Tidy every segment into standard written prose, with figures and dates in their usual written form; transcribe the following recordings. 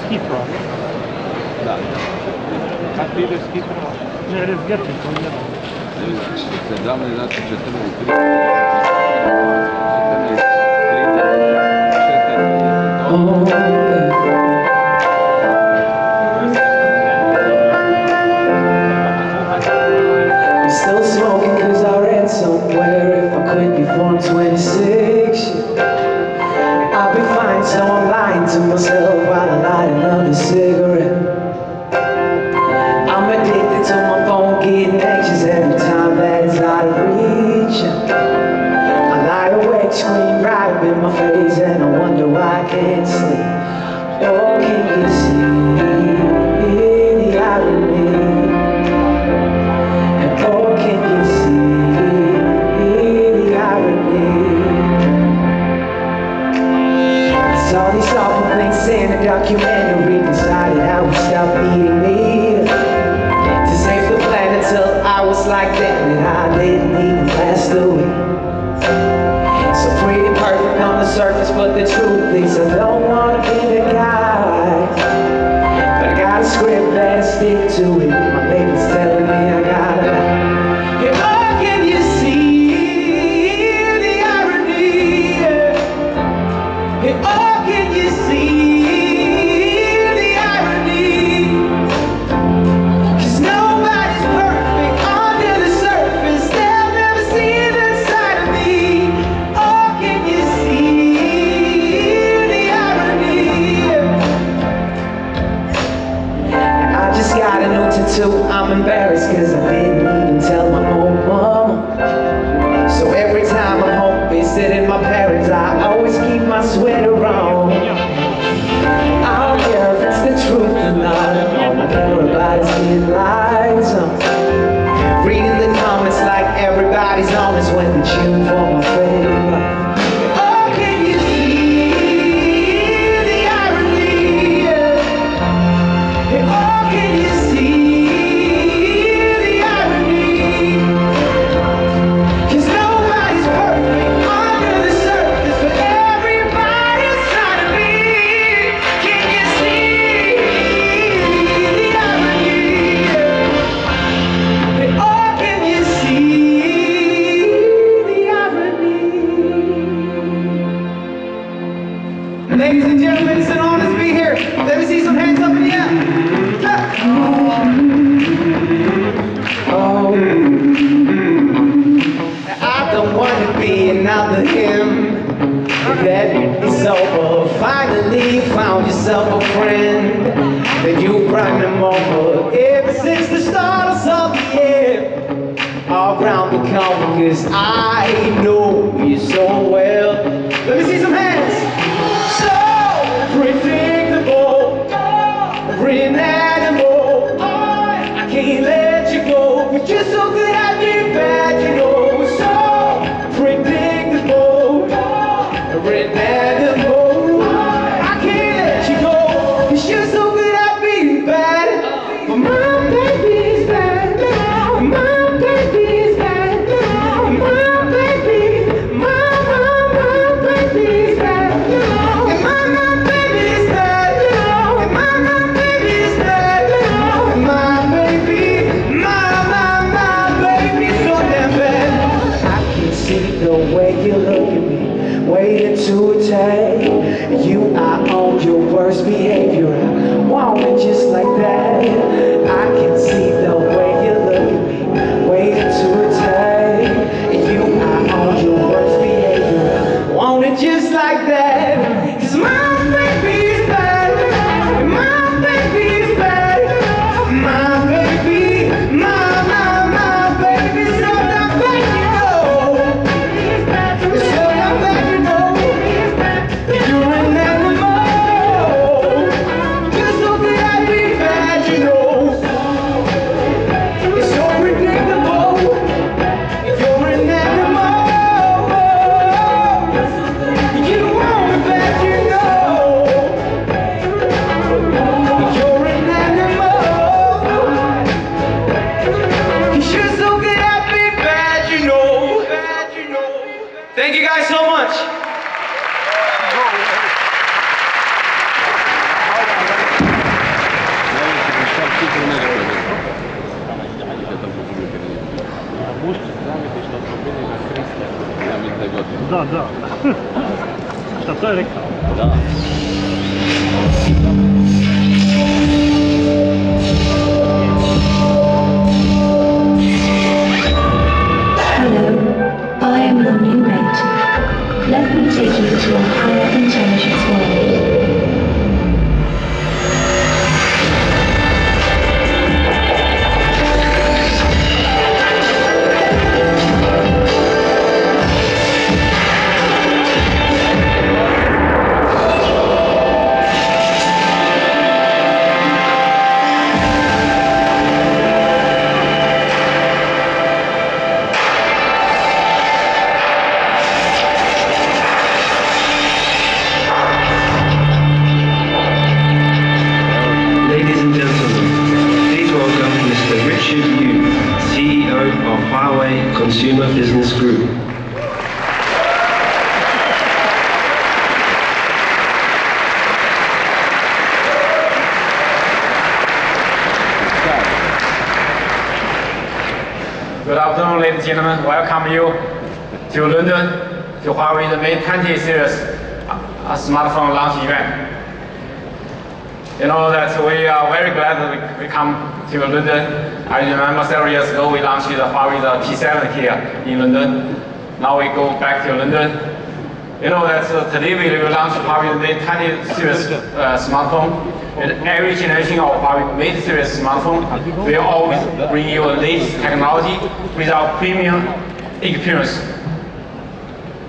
schifo. Dai. Fatti vedere schifo. Ne rischiati con gli altri. Se già me ne date 100 minuti. I'm still smoking cause I read somewhere if I quit before I'm 26, I'll be fine, so I'm lying to myself while I light another cigarette. I'm addicted to my phone, getting anxious every time that it's out of reach. I lie awake, scream right up in my face, and I wonder why I can't sleep. Oh, can you see the irony? And oh, can you see the irony? I saw these awful things in a documentary, decided I would stop eating meat to save the planet till I was like that, and I didn't even last a week. So pretty perfect on the surface, but the truth is I don't want to be the guy. But I got a script that I stick to it. My baby's telling me I gotta. Hey, oh, can you see the irony? Hey, oh, can you see the irony? 'Cause nobody's perfect under the surface. They'll never see the side of me. Oh, can you see the irony? I just got a new tattoo. I'm embarrassed cause I didn't even tell my own mama. So every time I'm home visiting my parents, I always keep my sweater on. I don't care if it's the truth or not. All I care about is being lied to. Reading the comments like everybody's honest when they tune for my favorite. Oh, can you see the irony? Hey, oh, can you see the irony? 'Cause nobody's perfect under the surface, but everybody's trying to be. Can you see the irony? Hey, oh, can you see the irony? Ladies and gentlemen, it's an honor to be here. Let me see some hands up in the air. Oh, I don't want to be another him that is over. Finally found yourself a friend, then you run them over. Ever since the start of the year, all around the corner, 'cause I know you so well. Let me see some hands. So predictable, inanimable. I can't let you go, but you're so good at being bad, you know. So predictable, inanimable. I can't let you go, 'cause you're so good at being bad. But my baby's bad now. My baby's bad now. My baby, my baby's bad now. And my baby's bad now. And my baby's bad now. And my baby, my baby's so damn bad. I can see the way you look at me, waiting to attack. You are on your worst behavior. I want it just like that. I can see the way you look at me, waiting to attack. You are on your worst behavior. I want it just like that. 'Cause my baby's bad. My baby's bad. My baby, my baby's so damn bad, you know. It's so damn bad, you know. You're an animal. You're so good at being bad, you know. It's so predictable. You're an animal. You want it bad, you know. You're an animal. 'Cause you're so good at being bad, you know. Thank you guys so much. Da, da. Asta to je rekao. Da. Hello, I am your new mate. Let me take you to a higher intelligence world. HUAWEI Consumer Business Group. Good afternoon, ladies and gentlemen. Welcome you to London to HUAWEI Mate 20 series smartphone launch event. You know that we are very glad that we come to London. I remember several years ago we launched the HUAWEI P7 here in London. Now we go back to London. You know that today we will launch HUAWEI Mate 20 series smartphone. And every generation of HUAWEI Mate series smartphone will always bring you the latest technology with our premium experience.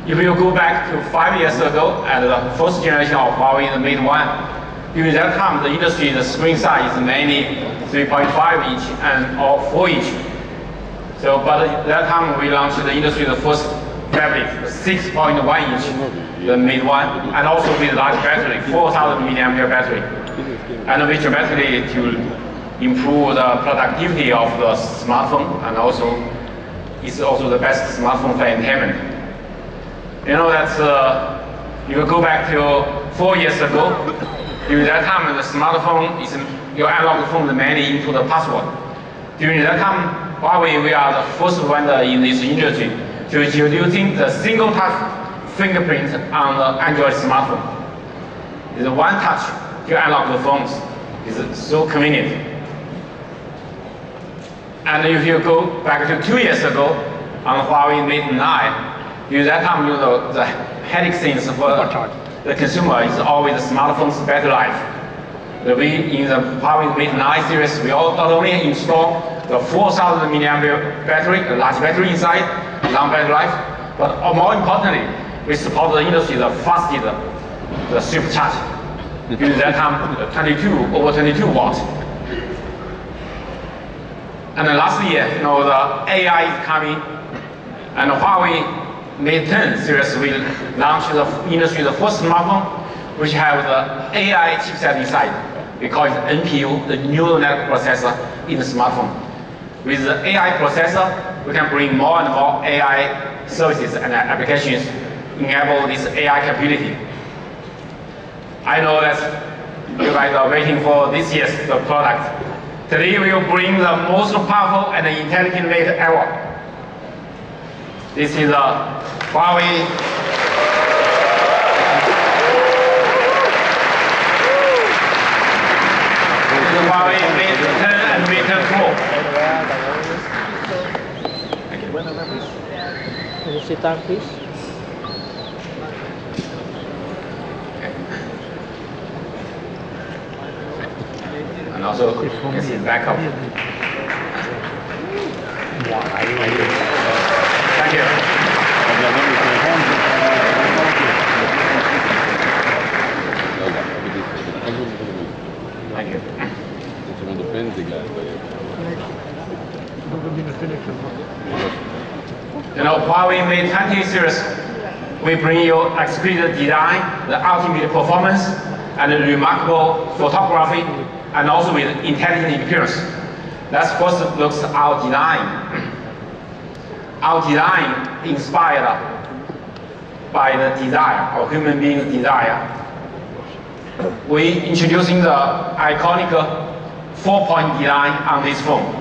If you go back to 5 years ago at the first generation of HUAWEI Mate 1, during that time, the industry, the screen size is mainly 3.5 inch and or 4 inch. So, but at that time we launched the industry the first tablet, 6.1 inch, the Mate 1, and also with large battery, 4,000 milliampere battery, and which dramatically to improve the productivity of the smartphone, and also it's also the best smartphone for entertainment. You know that you go back to 4 years ago. During that time, the smartphone is your analog phone mainly into the password. During that time, HUAWEI, we are the first vendor in this industry to introducing the single touch fingerprint on the Android smartphone. It's one touch to unlock the phones. It's so convenient. And if you go back to 2 years ago on HUAWEI Mate 9, during that time, you know, the headache things for the consumer is always the smartphone's battery life. We, in the HUAWEI Mate 9 series, we not only install the 4,000 milliampere battery, a large battery inside, long battery life, but more importantly, we support the industry the fastest, the supercharge. During that time, over 22 watts. And last year, you know, the AI is coming, and HUAWEI Mate 10 series will launch the industry the first smartphone which have the AI chipset inside. We call it NPU, the neural network processor in the smartphone. With the AI processor, we can bring more and more AI services and applications enable this AI capability. I know that you guys are waiting for this year's product. Today we will bring the most powerful and intelligent Mate ever. This is a HUAWEI Mate 10 and Mate 10 Pro. Can you sit down, please? And also, you can see back up. Thank you. Thank you. You know, HUAWEI Mate 20 series, we bring you exquisite design, the ultimate performance, and remarkable photography, and also with intelligent appearance. Let's first look at our design. Our design inspired by the desire, or human being's desire. We introducing the iconic 4-point design on this phone.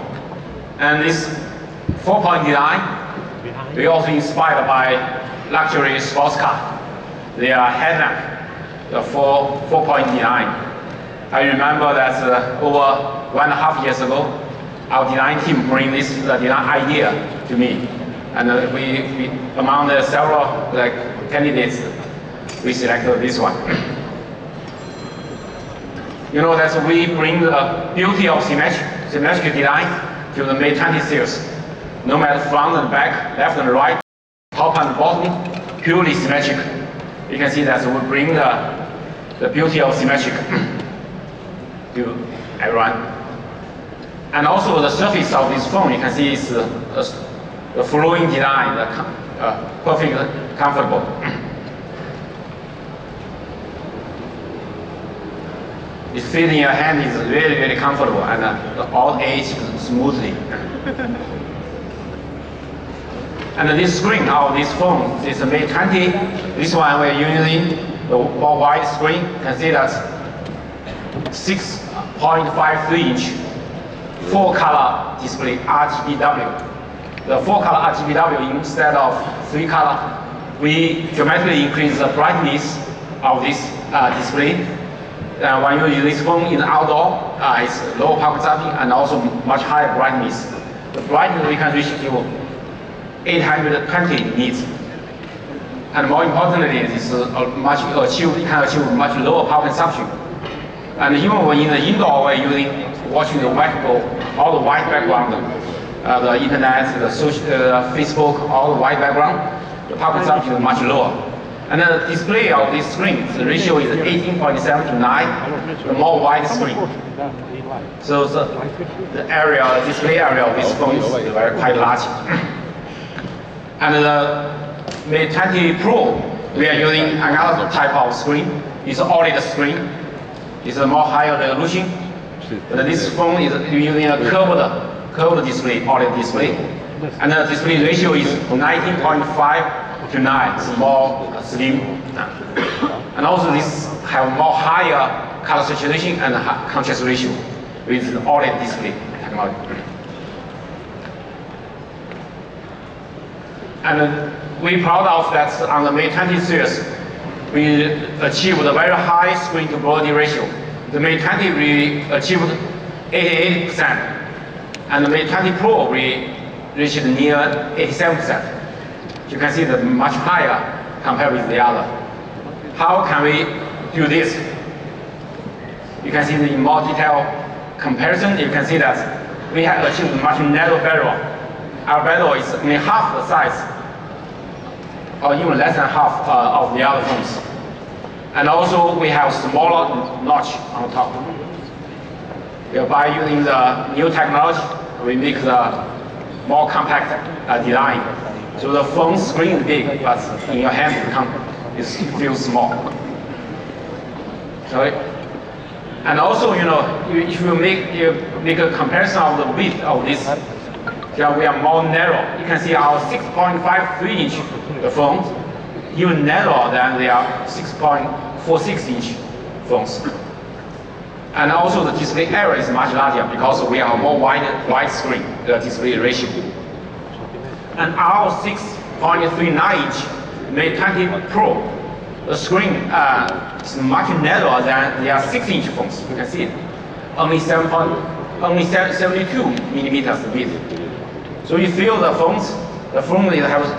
And this 4-point design We also inspired by luxury sports car. Their headlamp, the 4-point design. I remember that over 1.5 years ago, our design team bring this design idea to me, and we among the several candidates, we selected this one. You know that we bring the beauty of symmetric design to the Mate 20 series. No matter front and back, left and right, top and bottom, purely symmetric. You can see that we bring the beauty of symmetric to everyone. And also the surface of this phone, you can see is the flowing design, perfect, comfortable. It fits in your hand, is really, really comfortable, and all age smoothly. And this screen of this phone is a Mate 20. This one we're using the more wide screen. You can see that 6.53-inch 4-color display RGBW. The 4-color RGBW instead of 3-color, we dramatically increase the brightness of this display. When you use this phone in outdoor, it's low power consumption and also much higher brightness. The brightness we can reach to 820 nits. And more importantly, this you can achieve much lower power consumption. And even when in the indoor, we're watching the wearable, all the white background, the internet, the Facebook, all the white background, the power consumption is much lower. And the display of this screen, the ratio is 18.7 to 9, the more wide screen. So the area, display area of this phone is quite large. And the Mate 20 Pro, we are using another type of screen. It's an OLED screen. It's a more higher resolution. But this phone is using a curved display, OLED display. And the display ratio is 19.5 to 9. It's more slim. And also this have more higher color saturation and contrast ratio with the OLED display technology. And we're proud of that on the Mate 20 series, we achieved a very high screen to body ratio. The Mate 20 we achieved 88%, and the Mate 20 Pro we reached near 87%. You can see that much higher compared with the other. How can we do this? You can see in more detailed comparison, you can see that we have achieved much narrow bezel. Our bezel is only half the size, or even less than half of the other phones. And also we have smaller notch on top. By using the new technology, we make the more compact design. So the phone screen is big, but in your hand it feels small. Sorry. And also, if you make a comparison of the width of this, we are more narrow. You can see our 6.53-inch phones even narrower than their 6.46-inch phones. And also the display area is much larger because we have a more wide screen display ratio. And our 6.39-inch Mate 20 Pro, the screen is much narrower than their 6-inch phones. You can see it, only 72 millimeters width. So you feel the phone has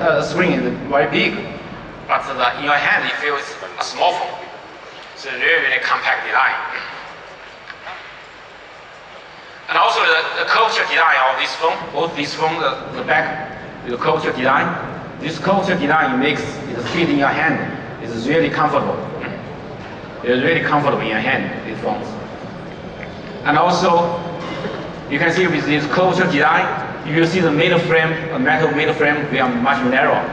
a screen is very big, but in your hand it feels a small phone. It's a really, really compact design. And also the curvature design of this phone, both this phone, the back, the curvature design. This curvature design makes it fit in your hand. It's really comfortable. It's really comfortable in your hand, these phones. And also, you can see with this curvature design, if you see the metal frame, a metal frame, we are much narrower.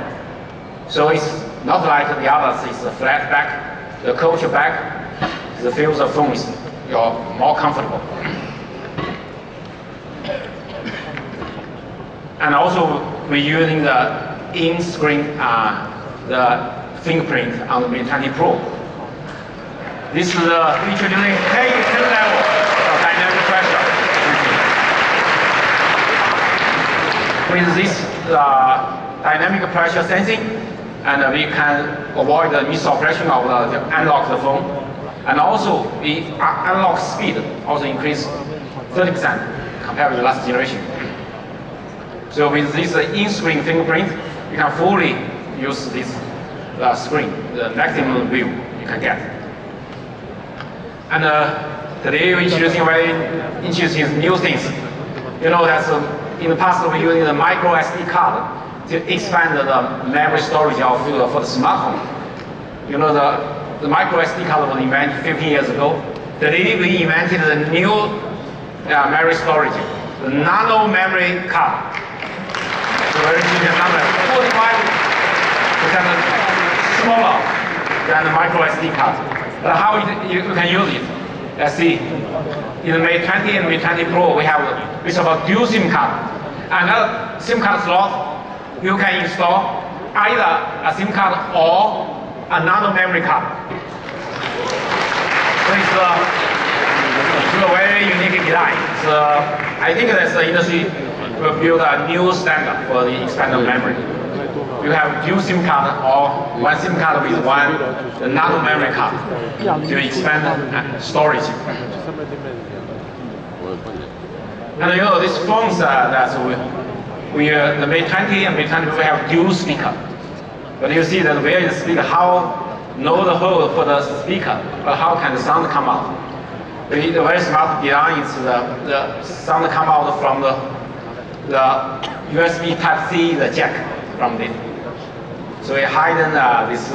So it's not like the others, it's a flat back. The curvature back, the feels of phone is more comfortable. And also, we're using the in-screen, the fingerprint on the Mate 20 Pro. This is introducing 10 level of dynamic pressure. With this dynamic pressure sensing, and we can avoid the misoperation of the unlock the phone. And also, the unlock speed also increased 30% compared with the last generation. So with this in-screen fingerprint, you can fully use this screen, the maximum view you can get. And today we're introducing very interesting new things. You know that in the past we were using the micro SD card to expand the memory storage of for the smartphone. You know the micro SD card was invented 15 years ago. Today we invented the new memory storage, the nano memory card. So very interesting number, 45% smaller than the micro SD card. But how you can use it? Let's see. In the Mate 20 and Mate 20 Pro, we have a dual SIM card. Another SIM card slot, you can install either a SIM card or a nano memory card. So it's a very unique design. So I think that the industry will build a new standard for the expanded memory. You have dual SIM card or one SIM card with one nano memory card to expand storage. And you know these phones that the Mate 20 and Mate 20 we have dual speaker. But you see that where is the speaker? How know the hole for the speaker? But how can the sound come out? The very smart design is the sound come out from the USB Type-C, the jack from this. So we hide this.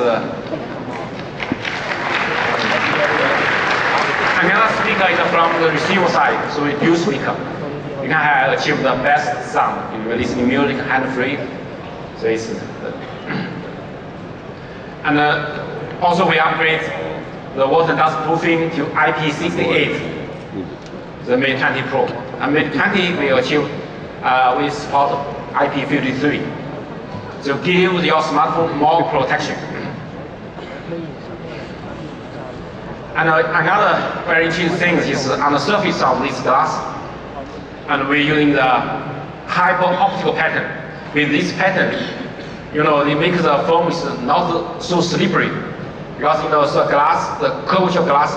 Another speaker is from the receiver side, so we dual speaker. You can achieve the best sound in releasing music hand-free. So it's and also we upgrade the water dust proofing to IP68. The Mate 20 Pro. And Mate 20 we achieve we support IP53. So give your smartphone more protection. And another very interesting thing is on the surface of this glass, and we're using the hyper-optical pattern. With this pattern, you know, it makes the foam is not so slippery. Because you know, the glass, the curvature glass,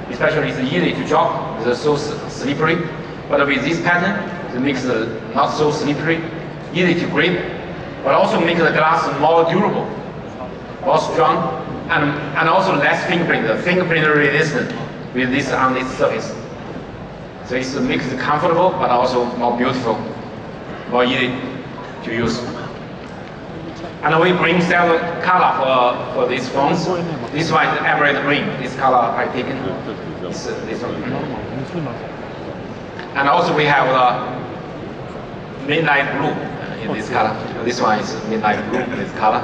especially is easy to drop, it's so slippery. But with this pattern, it makes it not so slippery, easy to grip, but also makes the glass more durable, more strong, and also less fingerprint, fingerprint resistant with this on this surface. So it makes it comfortable, but also more beautiful, more easy to use. And we bring several color for these phones. This one is emerald green. This color I taken. This one. And also we have the midnight blue in this color. This one is midnight blue in this color.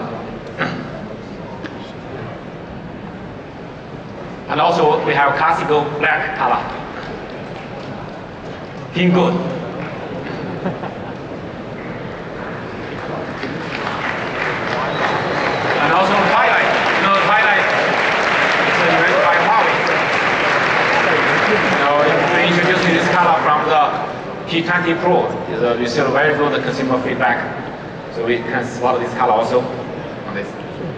And also we have classical black color. Pink good. And also Twilight. You know, Twilight is invented by HUAWEI. You know, we introduced this color from the P20 Pro. We received very good consumer feedback. So we can support this color also on this.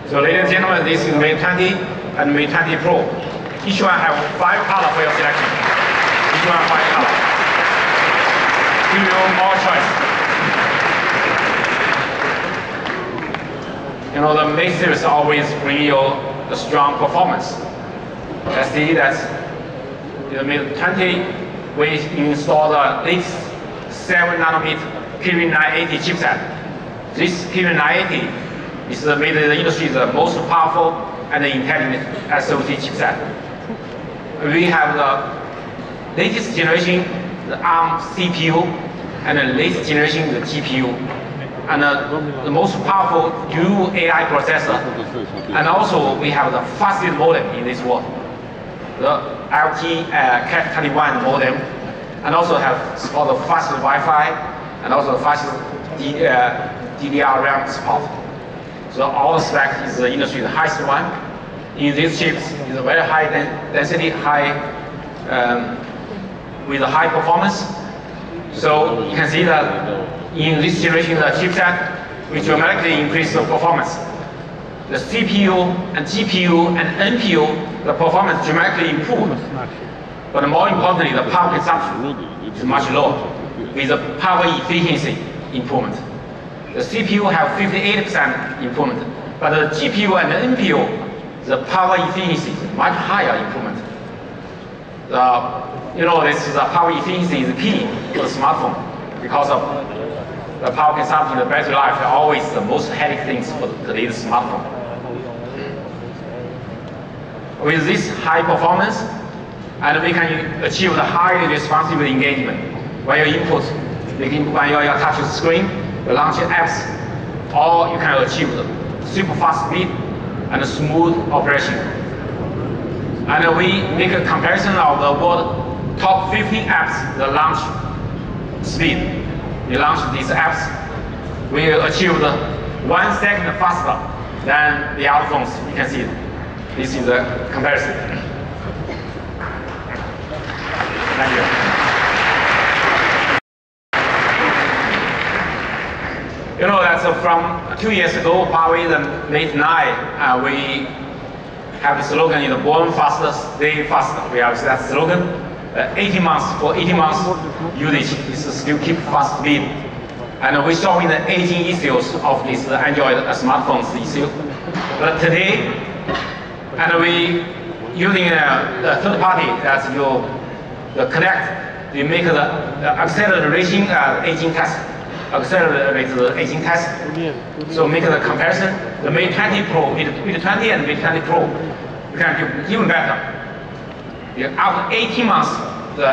So ladies and gentlemen, this is Mate 20 and Mate 20 Pro. Each one have 5 colors for your selection. Each one 5 colors. Give you more choice. You know, the Mate series always bring you the strong performance. Let's see that in the Mate 20, we install the latest 7nm Kirin980 chipset. This Kirin980 is made in the industry the most powerful and intelligent SoC chipset. We have the latest generation, the ARM CPU, and the latest generation, the GPU. And the most powerful dual AI processor. And also we have the fastest modem in this world. The LT Cat21 modem. And also have support the fastest Wi-Fi and also the fastest DDR RAM support. So all the spec is the industry the highest one. In these chips is a very high density, with a high performance. So you can see that in this generation, the chipset we dramatically increase the performance. The CPU and GPU and NPU, the performance dramatically improved. But more importantly, the power consumption is much lower with the power efficiency improvement. The CPU have 58% improvement, but the GPU and the NPU, the power efficiency is much higher improvement. This is the power efficiency is key for the smartphone because of the power consumption, the battery life are always the most headache things for today's smartphone. With this high performance, and we can achieve the highly responsive engagement. When you input, when you touch the screen, you launch apps, or you can achieve the super fast speed and smooth operation. And we make a comparison of the world top 15 apps, the launch speed. We launch these apps, we achieved 1 second faster than the other phones. You can see it. This is a comparison. Thank you. You know that from 2 years ago, HUAWEI the Mate 9, we have the slogan, born faster, stay faster. We have that slogan. 18 months usage is still keep fast speed. And we're solving the aging issues of this Android smartphones issue. But today, and we using the third party as the Connect, we make the acceleration aging test. Accelerate the aging test. So make the comparison. The Mate 20 Pro, Mate 20 and Mate 20 Pro, you can do even better. After 18 months, the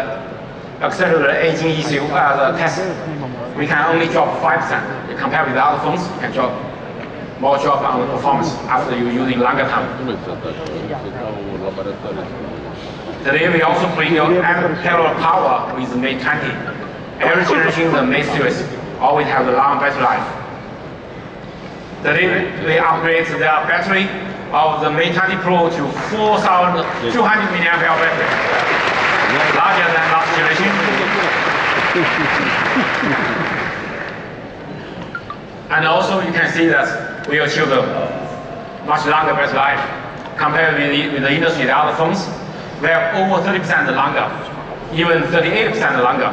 accelerated aging issue, the test, we can only drop 5%. You compare with the other phones, you can drop more drop on the performance after you using longer time. Today we also bring your unparalleled power with the Mate 20. Every generation the Mate series always have the long battery life. Today we upgrade the battery of the Mate 20 Pro to 4,200 mAh battery, larger than last generation. And also you can see that we achieved a much longer battery life compared with the industry, the other phones. We have over 30% longer, even 38% longer.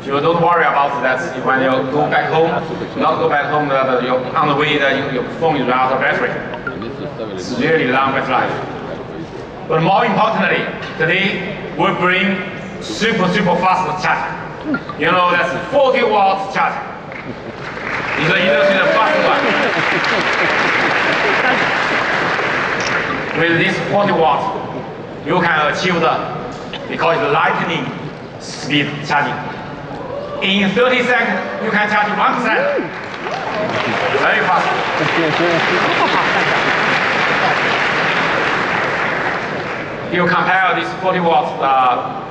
You don't worry about that when you go back home, not go back home, on the way that your phone is out of battery. It's really long battery life. But more importantly, today we bring super fast charging. That's 40 watts charging. It's the industry the fast one. With this 40 watts, you can achieve because it's lightning speed charging. In 30 seconds, you can charge 1%. Very fast. If you compare this 40 watts,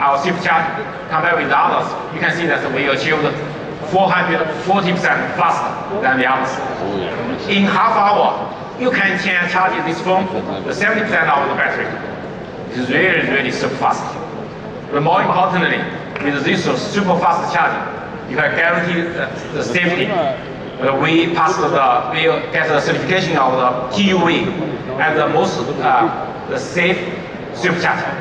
our shift charge, compared with the others, you can see that we achieved 440% faster than the others. In half hour, you can charge this phone 70% of the battery. It's really super fast. But more importantly, with this super fast charging, you can guarantee the safety. We passed we get the certification of the HUAWEI as the most the safe supercharger.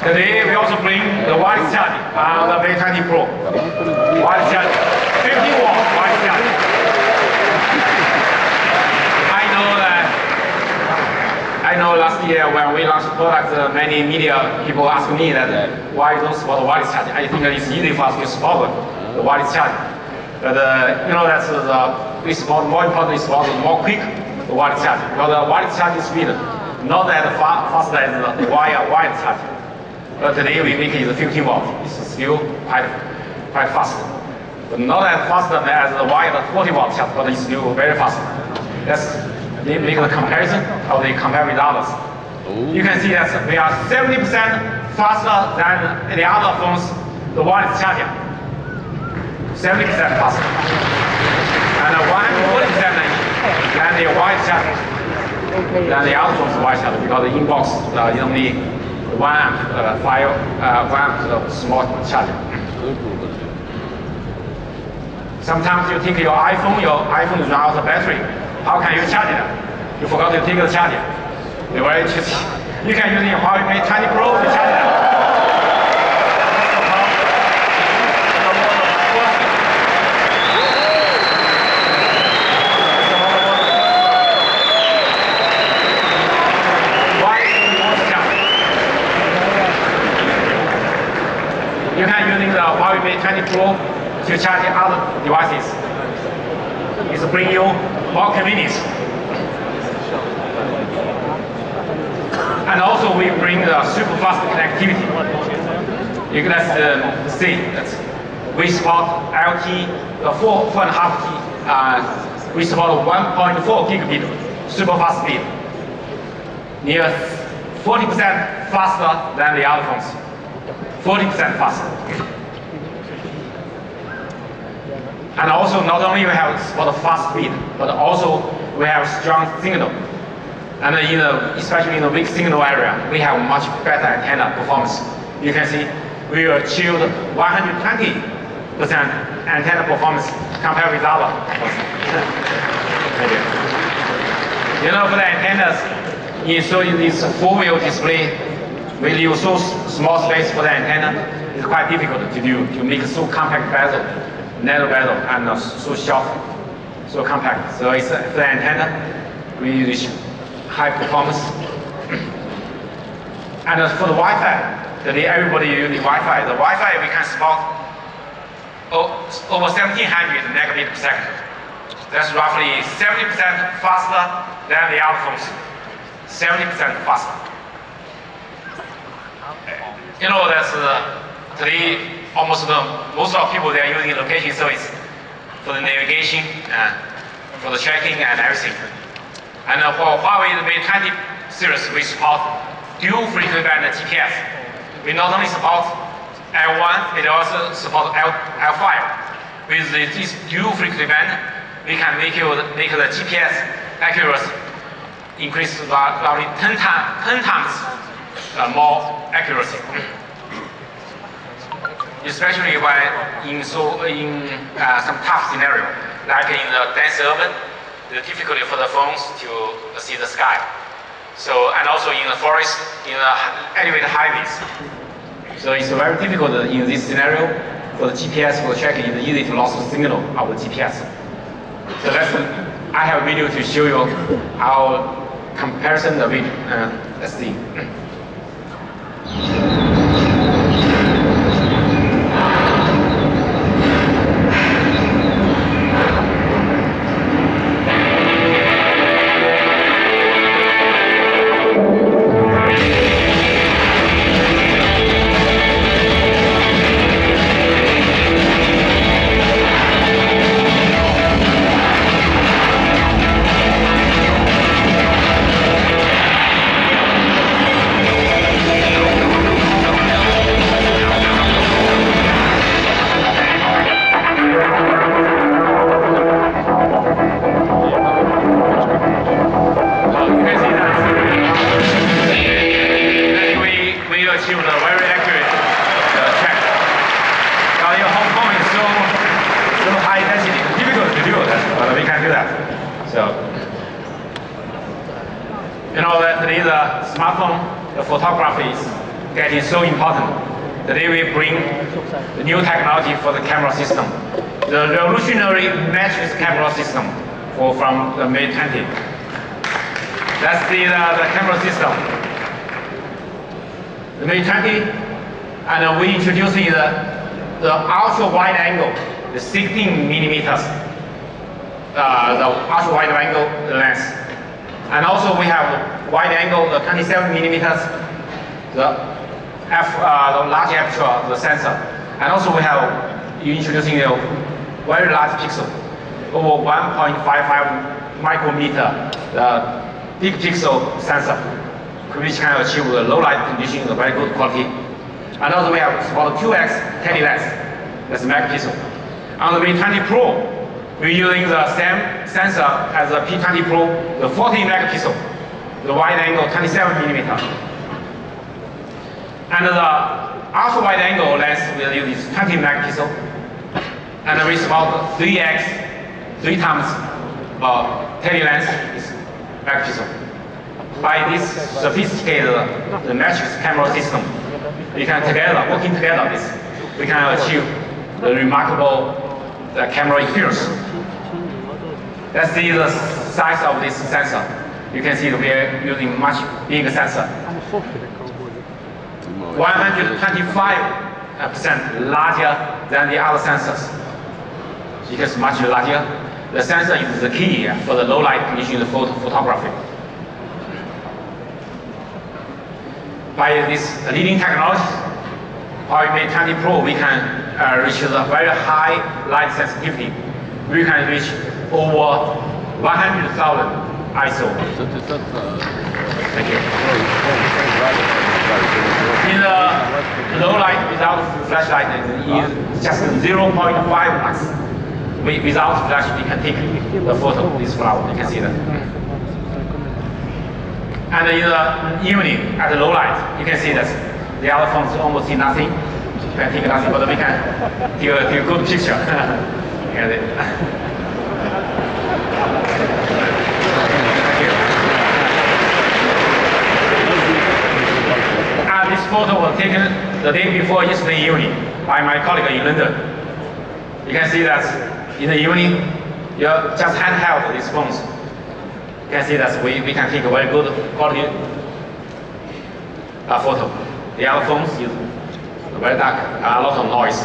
Today we also bring the wireless charging on the Mate 20 Pro. Wireless charging, 50 watts wireless charging. I know last year when we launched the product, many media people asked me that why you don't support the wireless charging. I think it's easy for us to support the wireless charging. But that's we support, more importantly, support more quick the wireless charging. Because the wireless charging speed not as fast as the wired charging. But today we make it 15 watts. It's still quite fast. But not as fast as the wired 40 watt charge, but it's still very fast. They make a comparison how they compare with others. You can see that we are 70% faster than the other phones, the wireless charger. 70% faster. And 140% than the wireless charger. Than the other phones wireless charger, because the inbox is only 1 amp, 1 amp small charger. Sometimes you take your iPhone is run out of battery. How can you charge it? You forgot to take the charger. They're very cheap. You can use your HUAWEI Mate 20 Pro to charge it. You can use the HUAWEI Mate 20 Pro to charge other devices. It's bring you more convenience. And also we bring the super fast connectivity. You can see that we support LT, 4.5G, we support 1.4 gigabit super fast speed. Near 40% faster than the other phones. 40% faster. And also not only we have support fast speed, but also we have strong signal. And especially in the weak signal area, we have much better antenna performance. You can see we achieved 120% antenna performance compared with other. For the antennas, in this four-wheel display, we leave so small space for the antenna. It's quite difficult to do, to make so compact bezel, narrow bezel, and so short, so compact. So it's for the antenna, we use high performance. And for the Wi-Fi, today everybody uses Wi-Fi. The Wi-Fi we can support over 1700 megabit per second. That's roughly 70% faster than the other phones. 70% faster. That's today almost most of people they are using location service for the navigation and for the tracking and everything. And for HUAWEI Mate 20 series, we support dual frequency band GPS. We not only support L1, we also support L5. With this dual frequency band, we can make the GPS accuracy increase roughly 10 times more accuracy. Especially when in some tough scenario, like in the dense urban, the difficulty for the phones to see the sky. So, and also in the forest, in the elevated highways. So it's very difficult in this scenario for the GPS, for the tracking, it's easy to lose the signal of the GPS. So I have a video to show you our comparison of it. Let's see. Smartphone, the photography is getting so important. Today we bring the new technology for the camera system. The revolutionary matrix camera system from the Mate 20. That's the camera system. The Mate 20, and we introducing the ultra wide angle, the 16 millimeters, the ultra wide angle lens. And also we have wide angle, the 27 millimeters, the large aperture, the sensor. And also we have introducing a very large pixel, over 1.55 micrometer, the big pixel sensor, which can achieve the low light condition in a very good quality. And also we have about 2x tele lens, that's megapixel. On the Mate 20 Pro, we're using the same sensor as the P20 Pro, the 40 megapixel, the wide angle 27 millimeter. And the ultra wide angle lens will use 20 megapixel. And with about 3x, 3 times tele lens is megapixel. By this sophisticated the matrix camera system, we can together, working together, we can achieve the remarkable camera experience. Let's see the size of this sensor. You can see we are using much bigger sensor. 125% larger than the other sensors. Because much larger, the sensor is the key for the low light condition in photography. By this leading technology, HUAWEI Mate 20 Pro, we can reach the very high light sensitivity. We can reach over 100,000 ISO. Thank you. In the low light without flashlight, it's just 0.5 lux. Without flash, we can take the photo of this flower. You can see that. And in the evening, at the low light, you can see that the other phones almost see nothing. You can take nothing, but we can take a good picture. And this photo was taken the day before yesterday evening by my colleague in London. You can see that in the evening, you just handheld these phones. You can see that we can take a very good quality photo. The other phones is very dark, a lot of noise.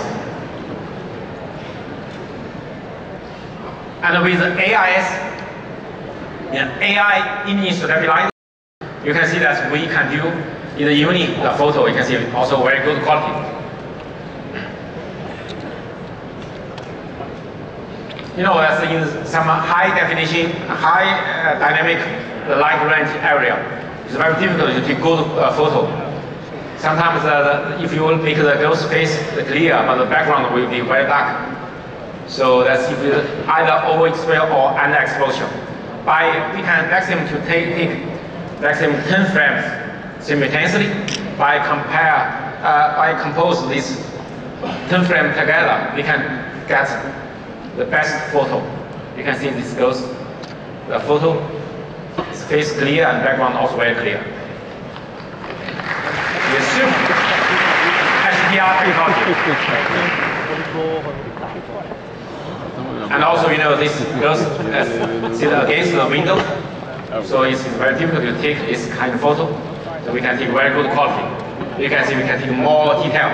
And with AI image stabilizer, you can see that we can do in the evening the photo. You can see also very good quality. You know, that's in some high definition, high dynamic light range area. It's very difficult to take good photo. Sometimes if you will make the girl's face clear, but the background will be very dark. So that's if you either overexposure or underexposure. We can maximum to take maximum 10 frames simultaneously. By compose this 10 frames together, we can get the best photo. You can see this goes, the photo is face clear and background also very clear. We assume HDR technology. And also, you know, this goes sit against the window, so it's very difficult to take this kind of photo. So we can take very good quality. You can see we can take more detail.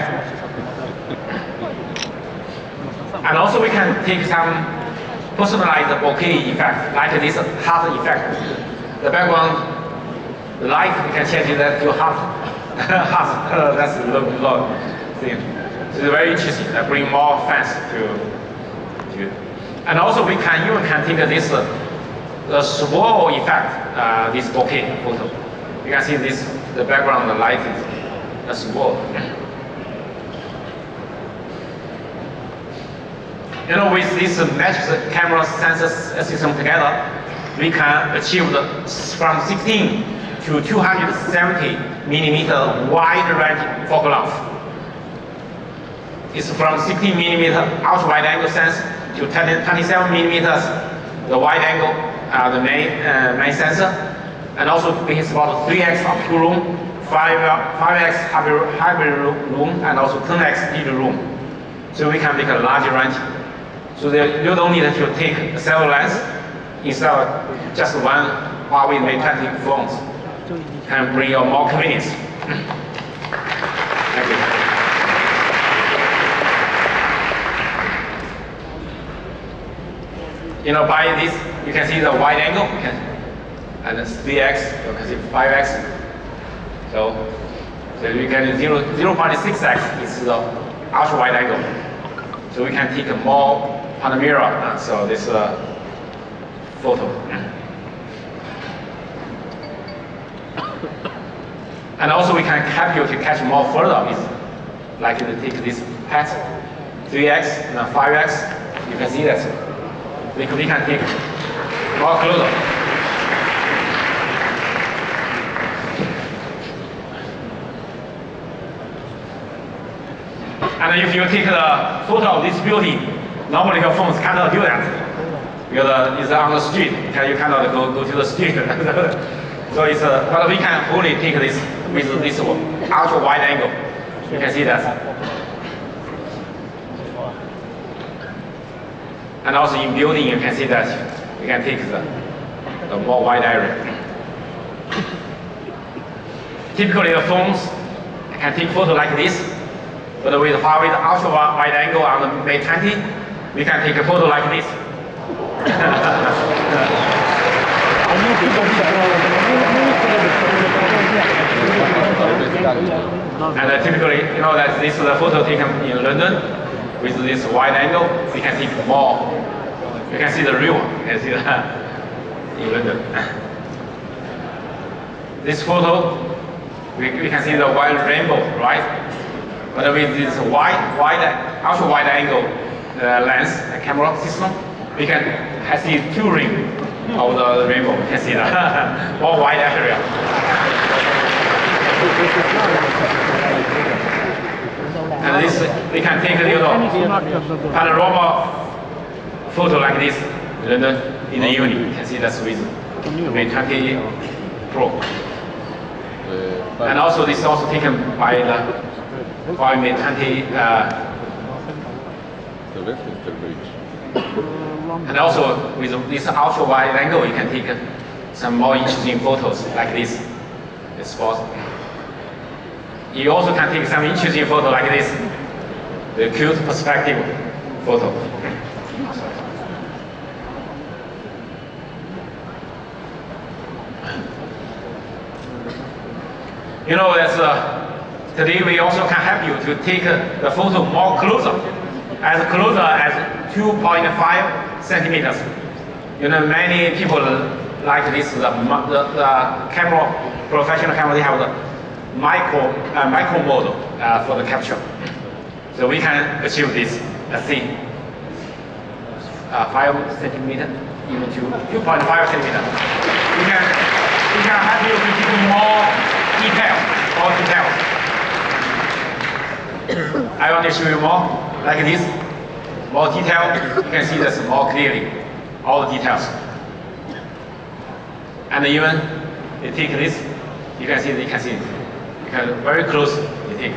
And also we can take some personalized bokeh effect, like this heart effect. The background, the light, we can change that to heart. That's the low thing. So it's very interesting. That bring more fans to. And also we can even take this the swirl effect, this bokeh photo. You can see this, the background, the light is a swirl. You know, with this matrix camera sensor system together, we can achieve from 16 to 270 millimeter wide range focal length. It's from 16 millimeter ultra wide angle sense to 27 millimeters the wide angle, the main sensor, and also it's about 3x optical room, 5x hybrid room, and also 10x digital room. So we can make a larger range. So that you don't need to take several lenses instead of just one HUAWEI Mate 20 phones. Can bring you more convenience. Thank you. You know, by this, you can see the wide angle, and it's 3x, you can see 5x. So you can 0.6x is the ultra wide angle. So we can take more on the mirror, so this photo. And also we can capture to catch more further with, like to take this PET 3x and 5x, you can see that. We can take more closer. And if you take the photo of this beauty Normally your phones cannot do that. Because it's on the street, you cannot go to the street. So it's but we can only take this with this ultra wide angle. You can see that. And also in building, you can see that you can take the more wide area. Typically, the phones can take photo like this, but with Huawei ultra wide angle on the Mate 20, we can take a photo like this. And typically, you know that this is a photo taken in London with this wide angle. We can take more. You can see the real one. You can see that in London. This photo, we can see the wide rainbow, right? But with this ultra wide angle lens, the camera system, we can see two rings of the rainbow. You can see that more wide area. And this, we can take a panorama photo like this in the evening. You can see that's with Mate 20 Pro. And also this is also taken by the Mate 20. And also with this ultra wide angle, you can take some more interesting photos like this. You also can take some interesting photo like this, the cute perspective photo. You know, today we also can help you to take the photo more closer as 2.5 centimeters. You know, many people like this, the camera, professional camera, they have the micro mode for the capture. So we can achieve this. Let's see, 5 centimeter, even to 2.5 centimeter. We can help you to give more details. I want to show you more like this. More detail. You can see this more clearly. All the details. And even you take this, you can see it. You can very close you take.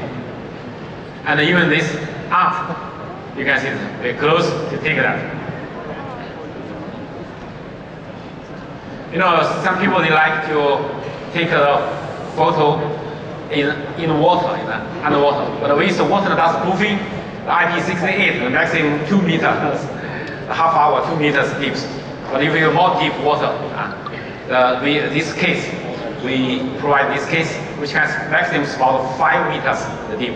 And even this art, you can see it very close to take that. You know, some people they like to take a photo in water, underwater. But with the water that's moving, the IP68, the maximum 2 meters, half hour, 2 meters deep. But if you have more deep water, this case, we provide this case, which has maximum about 5 meters deep.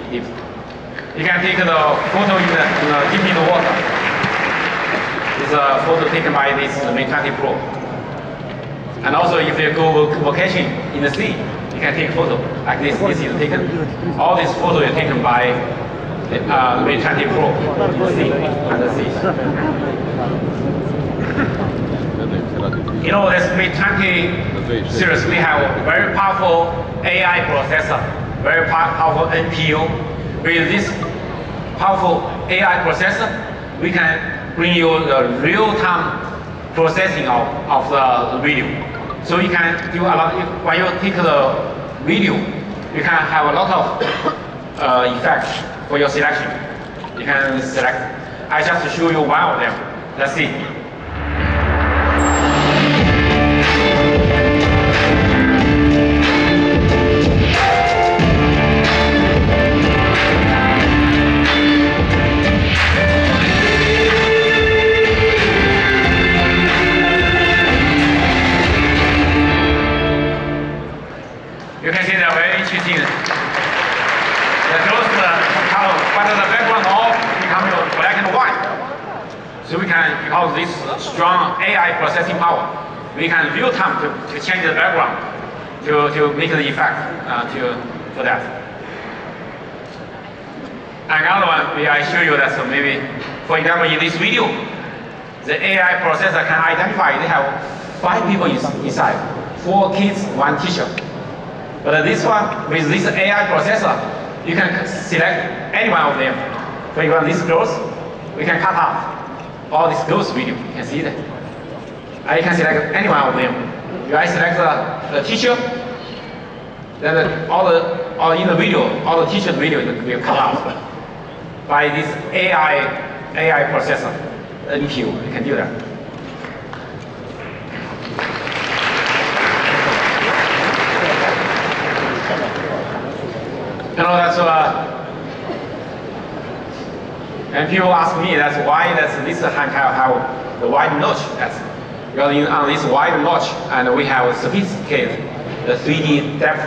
You can take the photo deep in the water. This is a photo taken by this Mate 20 Pro. And also, if you go vacation in the sea, you can take a photo like this. This is taken. All these photos are taken by the Mate 20 Pro in the sea, under sea. You know, this Mate 20 series, we have a very powerful AI processor, very powerful NPU. With this powerful AI processor, we can bring you the real-time processing of the video. So you can do a lot, when you take the video, you can have a lot of effects for your selection. You can select, I just show you one of them. Let's see. You can see they're very interesting. The close color, but the background all become black and white. So we can, because this strong AI processing power, we can real time to change the background to make the effect for that. Another one, I show you that. So maybe, for example, in this video, the AI processor can identify they have 5 people inside, 4 kids, 1 teacher. But this one, with this AI processor, you can select any one of them. For example, these girls, we can cut off. all these ghost video. You can see that. You can select any one of them. You I select the teacher, then all in the video, all the teacher's video will come out by this AI processor, NPU. You can do that. You know, that's and people ask me that's why this handheld have the wide notch. That's because on this wide notch, and we have sophisticated the 3D depth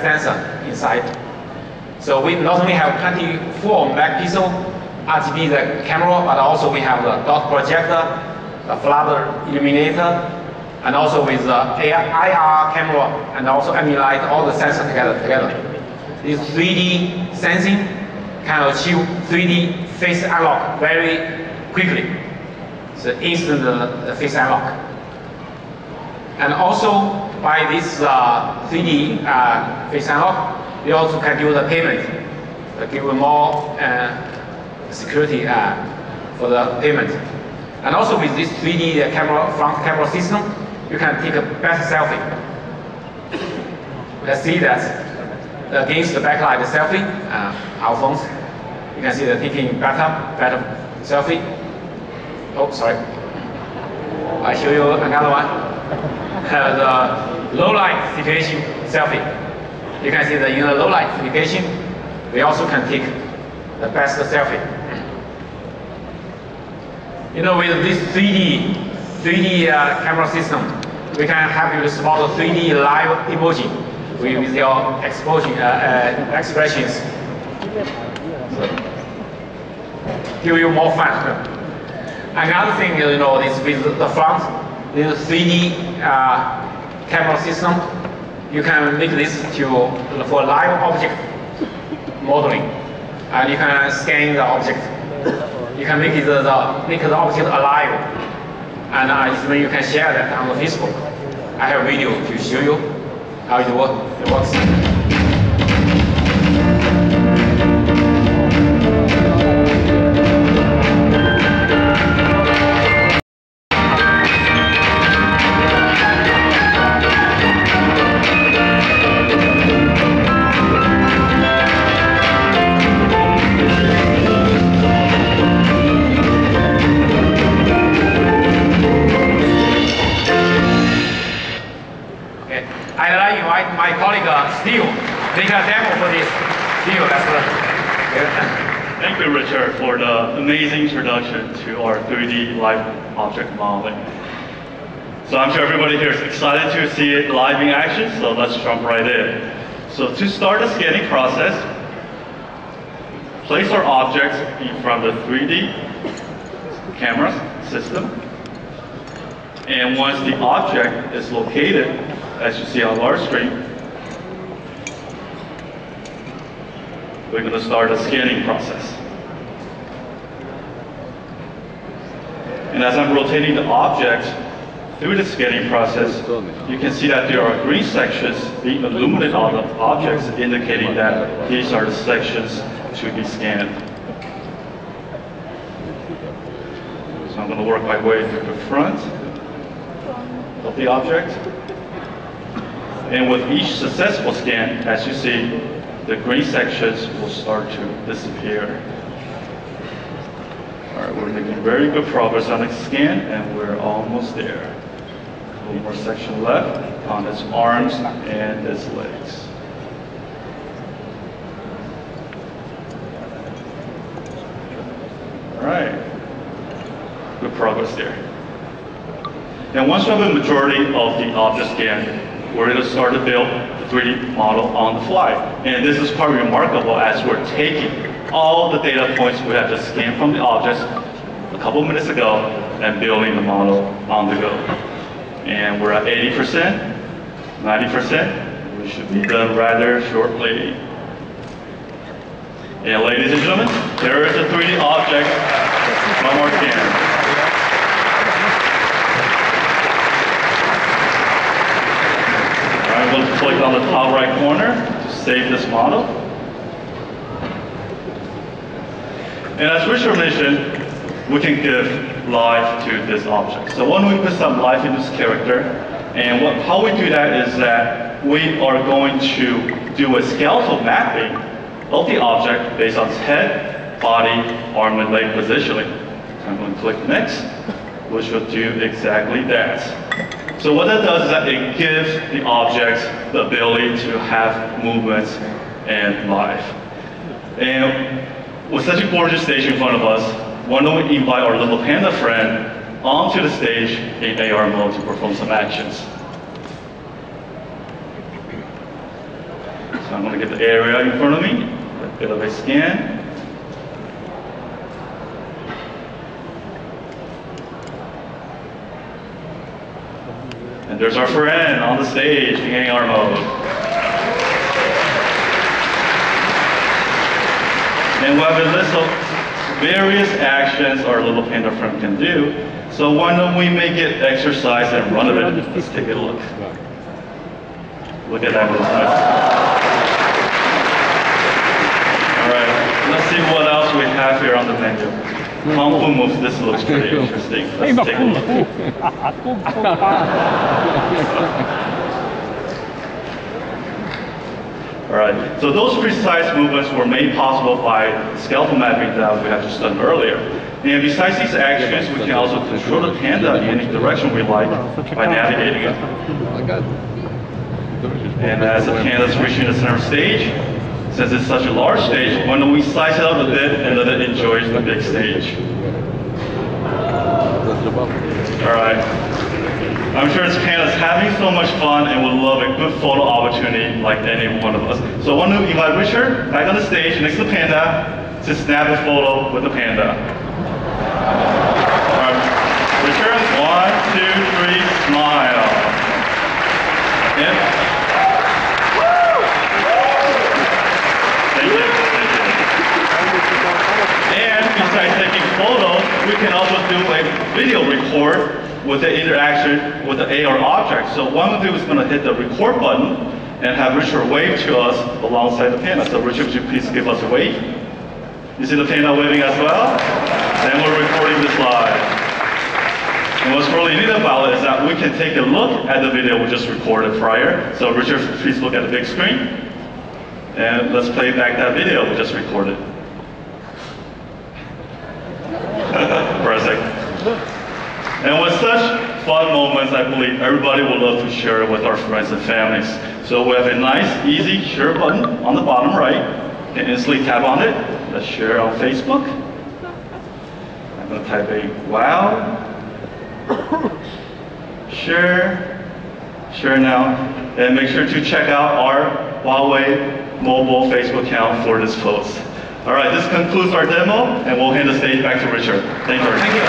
sensor inside. So we not only have 24 megapixel RGB the camera, but also we have the dot projector, the flood illuminator, and also with the IR camera, and also ambient light, all the sensors together. This 3D sensing can achieve 3D face unlock very quickly. So instant face unlock. And also by this 3D face unlock, we also can do the payment, give more security for the payment. And also with this 3D front camera system, you can take a better selfie. Let's see that. Against the backlight selfie, our phones, you can see they're taking better selfie. Oh, sorry. I show you another one. The low light situation selfie. You can see that in the low light situation, we also can take the best selfie. You know, with this 3D camera system, we can help you to spot the 3D live emoji with your expressions. So, give you more fun. Another thing, you know, is with the front, this 3D camera system, you can make this for live object modeling, and you can scan the object. You can make the object alive, and you can share that on the Facebook. I have a video to show you how it works. My colleague Steve make a demo for this. Steve, Thank you, Richard, for the amazing introduction to our 3D live object modeling. So I'm sure everybody here is excited to see it live in action, so let's jump right in. So to start the scanning process, place our objects in front of the 3D camera system. And once the object is located, as you see on our screen, we're going to start a scanning process. And as I'm rotating the object through the scanning process, you can see that there are green sections being illuminated on the objects, indicating that these are the sections to be scanned. So I'm going to work my way through the front of the object. And with each successful scan, as you see, the green sections will start to disappear. All right, we're making very good progress on the scan, and we're almost there. One more section left on its arms and its legs. All right, good progress there. And once we have a majority of the object scan, we're going to start to build the 3D model on the fly. And this is quite remarkable as we're taking all the data points we have just scanned from the objects a couple minutes ago and building the model on the go. And we're at 80%, 90%. We should be done rather shortly. And ladies and gentlemen, there is a 3D object from our scanner. I'm going to click on the top right corner to save this model. And as Richard mentioned, we can give life to this object. So when we put some life into this character, and how we do that is that we are going to do a skeletal mapping of the object based on its head, body, arm, and leg positioning. So I'm going to click next, which will do exactly that. So what that does is that it gives the object the ability to have movements and life. And with such a gorgeous stage in front of us, why don't we invite our little panda friend onto the stage in AR mode to perform some actions. So I'm going to get the area in front of me, a bit of a scan. And there's our friend on the stage in AR mode. And we have a list of various actions our little panda friend can do. So why don't we make it exercise and run a bit? Let's take a look. Look at that movement. All right, let's see what else we have here on the menu. Kung Fu moves, this looks pretty interesting. Let's take a look. All right, so those precise movements were made possible by the skeletal mapping that we have just done earlier. And besides these actions, we can also control the panda in any direction we like by navigating it. And as the panda is reaching the center stage, since it's such a large stage, why don't we slice it out a bit and let it enjoy the big stage. All right. I'm sure this panda is having so much fun and would love a good photo opportunity like any one of us. So I want to invite Richard back on the stage next to the panda to snap a photo with the panda. All right. Richard, 1, 2, 3, smile. Yep. Thank you. And besides taking photos, we can also do a video record with the interaction with the AR object. So what I'm going to do is going to hit the record button and have Richard wave to us alongside the panda. So Richard, would you please give us a wave? You see the panda waving as well? And we're recording this live. And what's really neat about it is that we can take a look at the video we just recorded prior. So Richard, please look at the big screen. And let's play back that video we just recorded. For a second. And with such fun moments, I believe everybody would love to share it with our friends and families. So we have a nice, easy share button on the bottom right. You can instantly tap on it. Let's share on Facebook. I'm going to type a wow. Share now. And make sure to check out our HUAWEI mobile Facebook account for this post. All right, this concludes our demo, and we'll hand the stage back to Richard. Thank you. Thank you.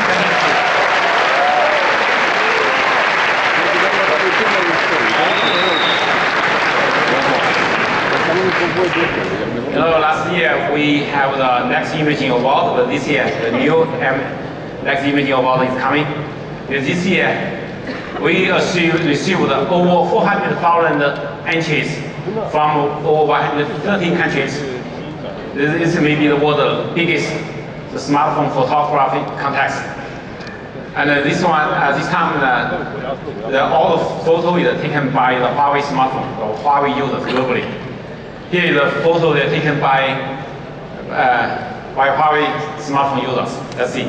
You know, last year we have the next imaging award, but this year the new next imaging award is coming. This year we received over 400,000 entries from over 130 countries. This may be the world's biggest smartphone photography contest. And this one, this time, all the photos are taken by the HUAWEI smartphone, or HUAWEI users globally. Here is a photo they're taken by HUAWEI smartphone users. Let's see.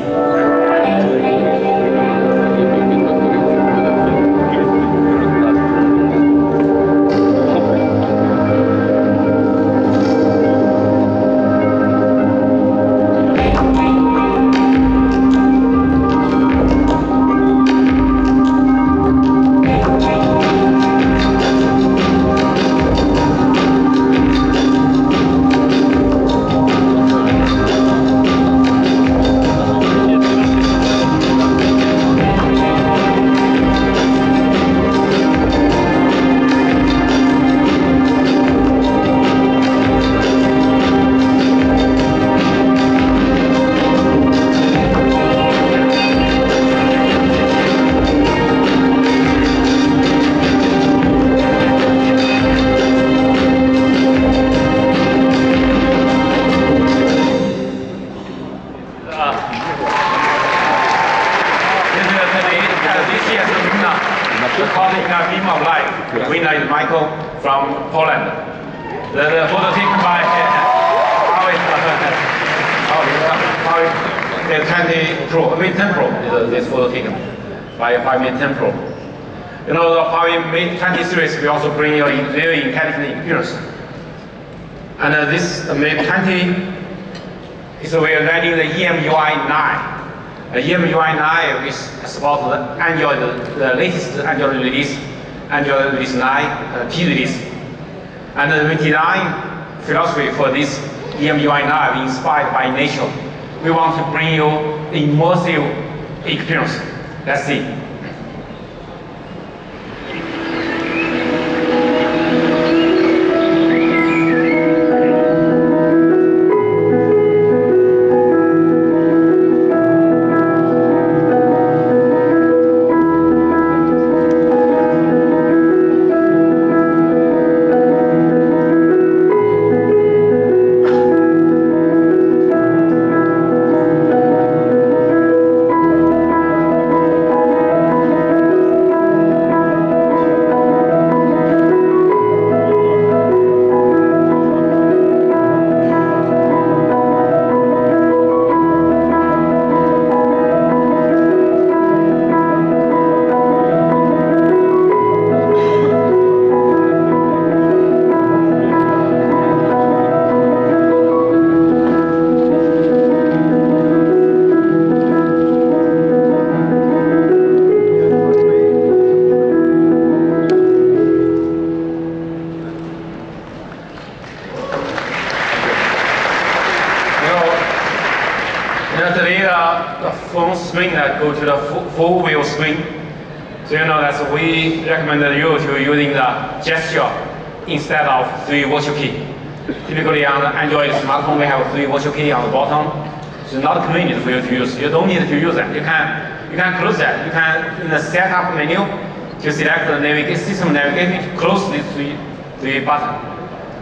According to beam of light, the winner is Michael from Poland. The photo taken by HUAWEI Mate 10 Pro is this photo taken by HUAWEI Mate 10 Pro. You know, the HUAWEI Mate 20 series will also bring you a very intelligent experience. And this Mate 20 is we are running the EMUI 9. The EMUI 9 is supports the Android, the latest Android release, Android release 9, T release. And the design philosophy for this EMUI 9 is inspired by nature. We want to bring you immersive experience. Let's see. Today, the phone screen that go to the full view screen. So you know that we recommended you to using the gesture instead of 3 virtual key. Typically on the Android smartphone, we have 3 virtual key on the bottom. It's not convenient for you to use. You don't need to use that. You can close that. You can in the setup menu to select the system navigation, close these 3 buttons.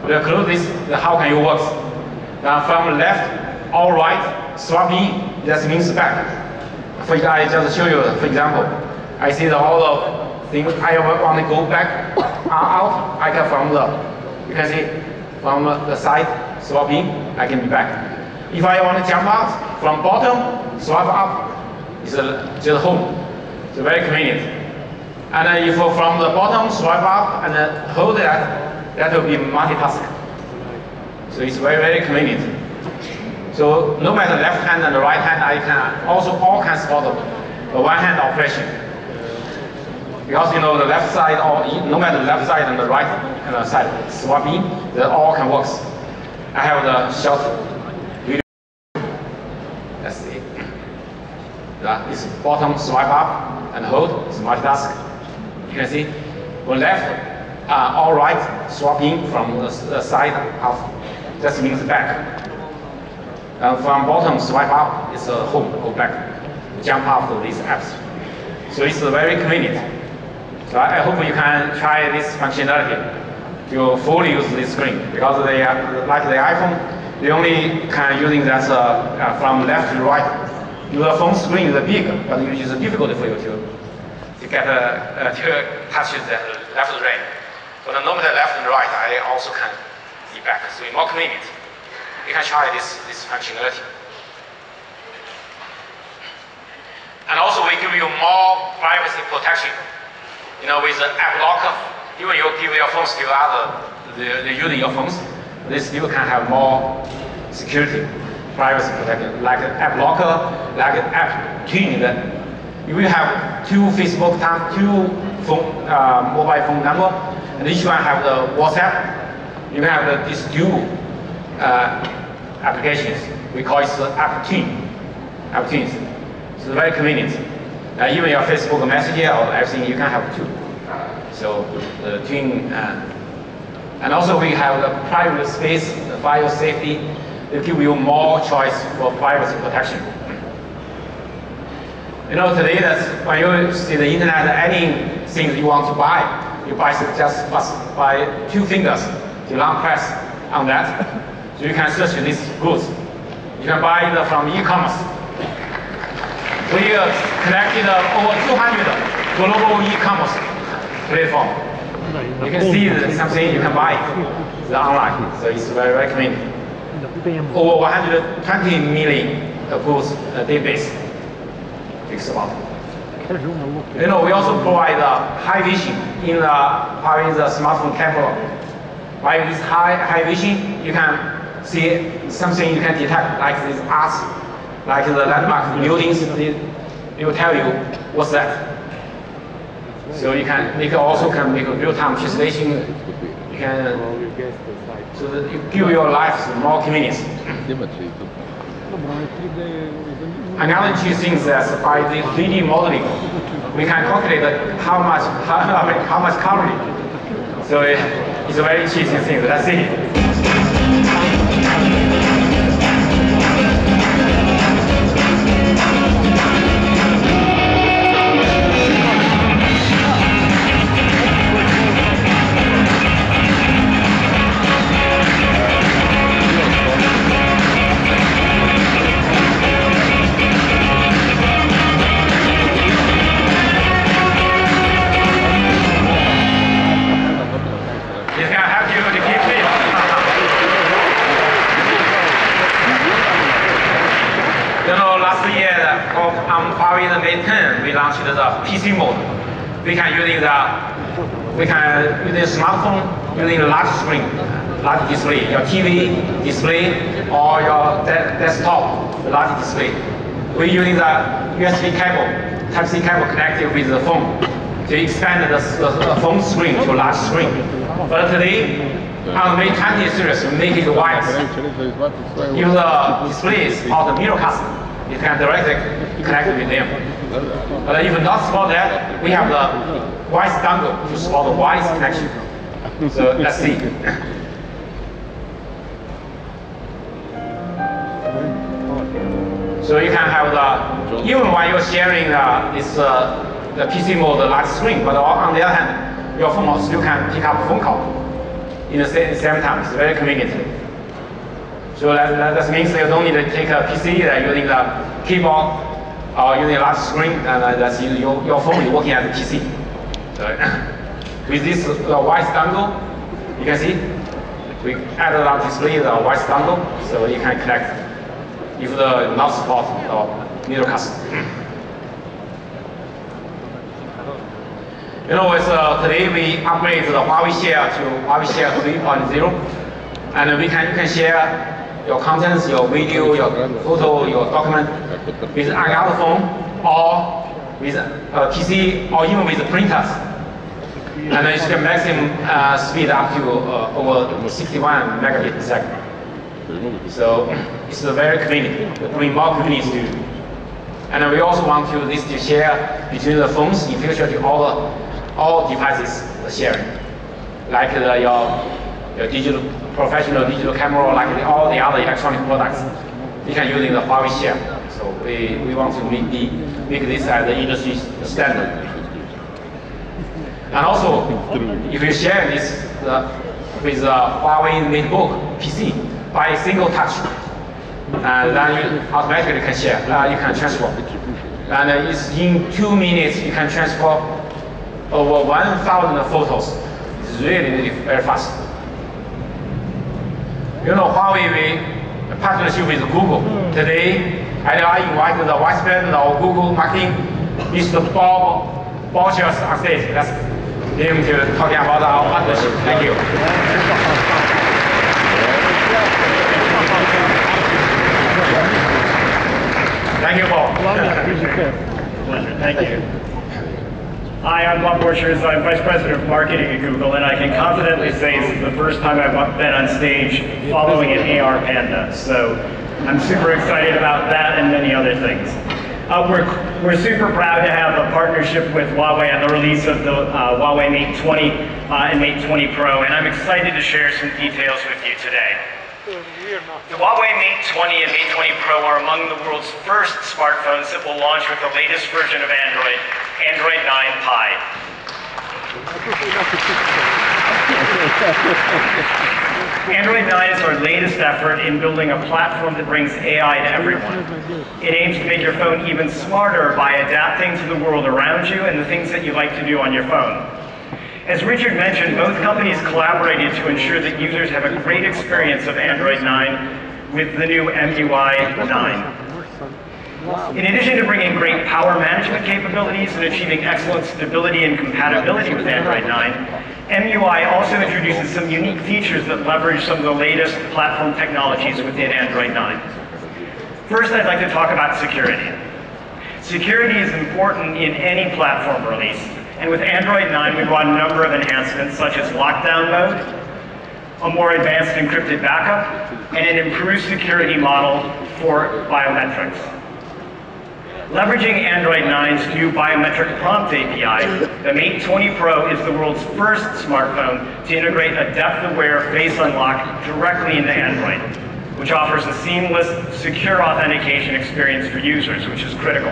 We'll close this. How can you work? Now from left or right, swap in, that means back. For example, I just show you, for example, I see all the things I want to go back out, I can from you can see from the side, swap in, I can be back. If I want to jump out from bottom, swap up, it's just home. It's very convenient. And if from the bottom, swipe up and hold that will be multitask. So it's very, very convenient. So no matter left hand and the right hand, I can also all can support the one hand operation. Because you know the left side or no matter the left side and the right side swap in, they all can work. I have the short video. Let's see. This bottom swipe up and hold is multitask. You can see when left or right swap in from the side of that means back. From bottom swipe up is home, go back, jump after these apps. So it's very convenient. So I hope you can try this functionality to fully use this screen, because they are like the iPhone, they only can using that from left to right. Your phone screen is big, but it is difficult for you to get to touch the left brain. But normally left and right, I also can see back, so it's more convenient. You can try this functionality. And also we give you more privacy protection. You know, with the app locker, even you give your phones to the using your phones, they still can have more security, privacy protection, like app locker, like app tuning. You will have 2 Facebook, 2 phone, mobile phone number, and each one have the WhatsApp. You have these dual applications. We call it app tunes. It's very convenient. Even your Facebook Messenger or everything, you can have 2. So the twin, and also we have the private space, the file safety. They give you more choice for privacy protection. You know, today that's when you see the internet, anything you want to buy, you buy just by 2 fingers. You long press on that, so you can search these goods. You can buy it from e-commerce. We collected over 200 global e-commerce platform. You can see something you can buy online, so it's very, very convenient. Over 120 million goods database. It's about. You know, we also provide high vision in the Huawei's smartphone camera. By this high vision, you can see something you can detect, like these arts, like the landmark buildings. It will tell you what's that. So you can also make a real-time translation. You can so that you give your life more convenience. Another two things that by the 3D modeling, we can calculate how much calorie. So it's a very interesting thing. Let's see. On Huawei Mate 10, we launched the PC mode. We can use the smartphone using a large screen, large display, your TV display or your desktop large display. We're using the USB cable, Type-C cable connected with the phone to expand the phone screen to a large screen. But today, on the Mate 20 series, we make it wireless. If the display is or the mirror cast, you can directly connect with them. But if not support that, we have the wireless dongle to support the wireless connection. So let's see. So you can have the, even while you're sharing the PC mode, the large screen, but on the other hand, your phone still can pick up a phone call in the same time. It's very convenient. So that means you don't need to take a PC using the keyboard or using a large screen, and that's your phone is working as a PC. So with this wireless dongle, you can see we added our display the wireless dongle, so you can connect if the not support or middlecast. You know, today we upgrade the Huawei Share to Huawei Share 3.0, and you can share your contents, your video, your photo, your document with another phone or with a PC or even with printers. And you can maximum speed up to over 61 megabits per second. So it's very convenient, bring more convenience to you. And we also want this to share between the phones in future to all devices sharing, like your professional digital camera, like all the other electronic products. You can use in the Huawei Share. So we want to make this as the industry standard. And also, if you share this with the Huawei Notebook PC by a single touch, and then you automatically can share. You can transfer. And it's in 2 minutes you can transfer over 1,000 photos. It's really very fast. You know, Huawei, we partnership with Google. Today, I invite the Vice President of Google Marketing, Mr. Porsche on stage. Let's get him to talking about our partnership. Thank you. Thank you, Paul. Pleasure. Thank you. Hi, I'm Bob Porsche. I'm Vice President of Marketing at Google, and I can confidently say this is the first time I've been on stage following an AR Panda. So I'm super excited about that and many other things. We're super proud to have a partnership with Huawei on the release of the HUAWEI Mate 20 and Mate 20 Pro, and I'm excited to share some details with you today. The HUAWEI Mate 20 and Mate 20 Pro are among the world's first smartphones that will launch with the latest version of Android 9 Pie. Android 9 is our latest effort in building a platform that brings AI to everyone. It aims to make your phone even smarter by adapting to the world around you and the things that you like to do on your phone. As Richard mentioned, both companies collaborated to ensure that users have a great experience of Android 9 with the new MUI 9. In addition to bringing great power management capabilities and achieving excellent stability and compatibility with Android 9, MUI also introduces some unique features that leverage some of the latest platform technologies within Android 9. First, I'd like to talk about security. Security is important in any platform release, and with Android 9 we brought a number of enhancements such as lockdown mode, a more advanced encrypted backup, and an improved security model for biometrics. Leveraging Android 9's new biometric prompt API, the Mate 20 Pro is the world's first smartphone to integrate a depth-aware face unlock directly into Android, which offers a seamless, secure authentication experience for users, which is critical.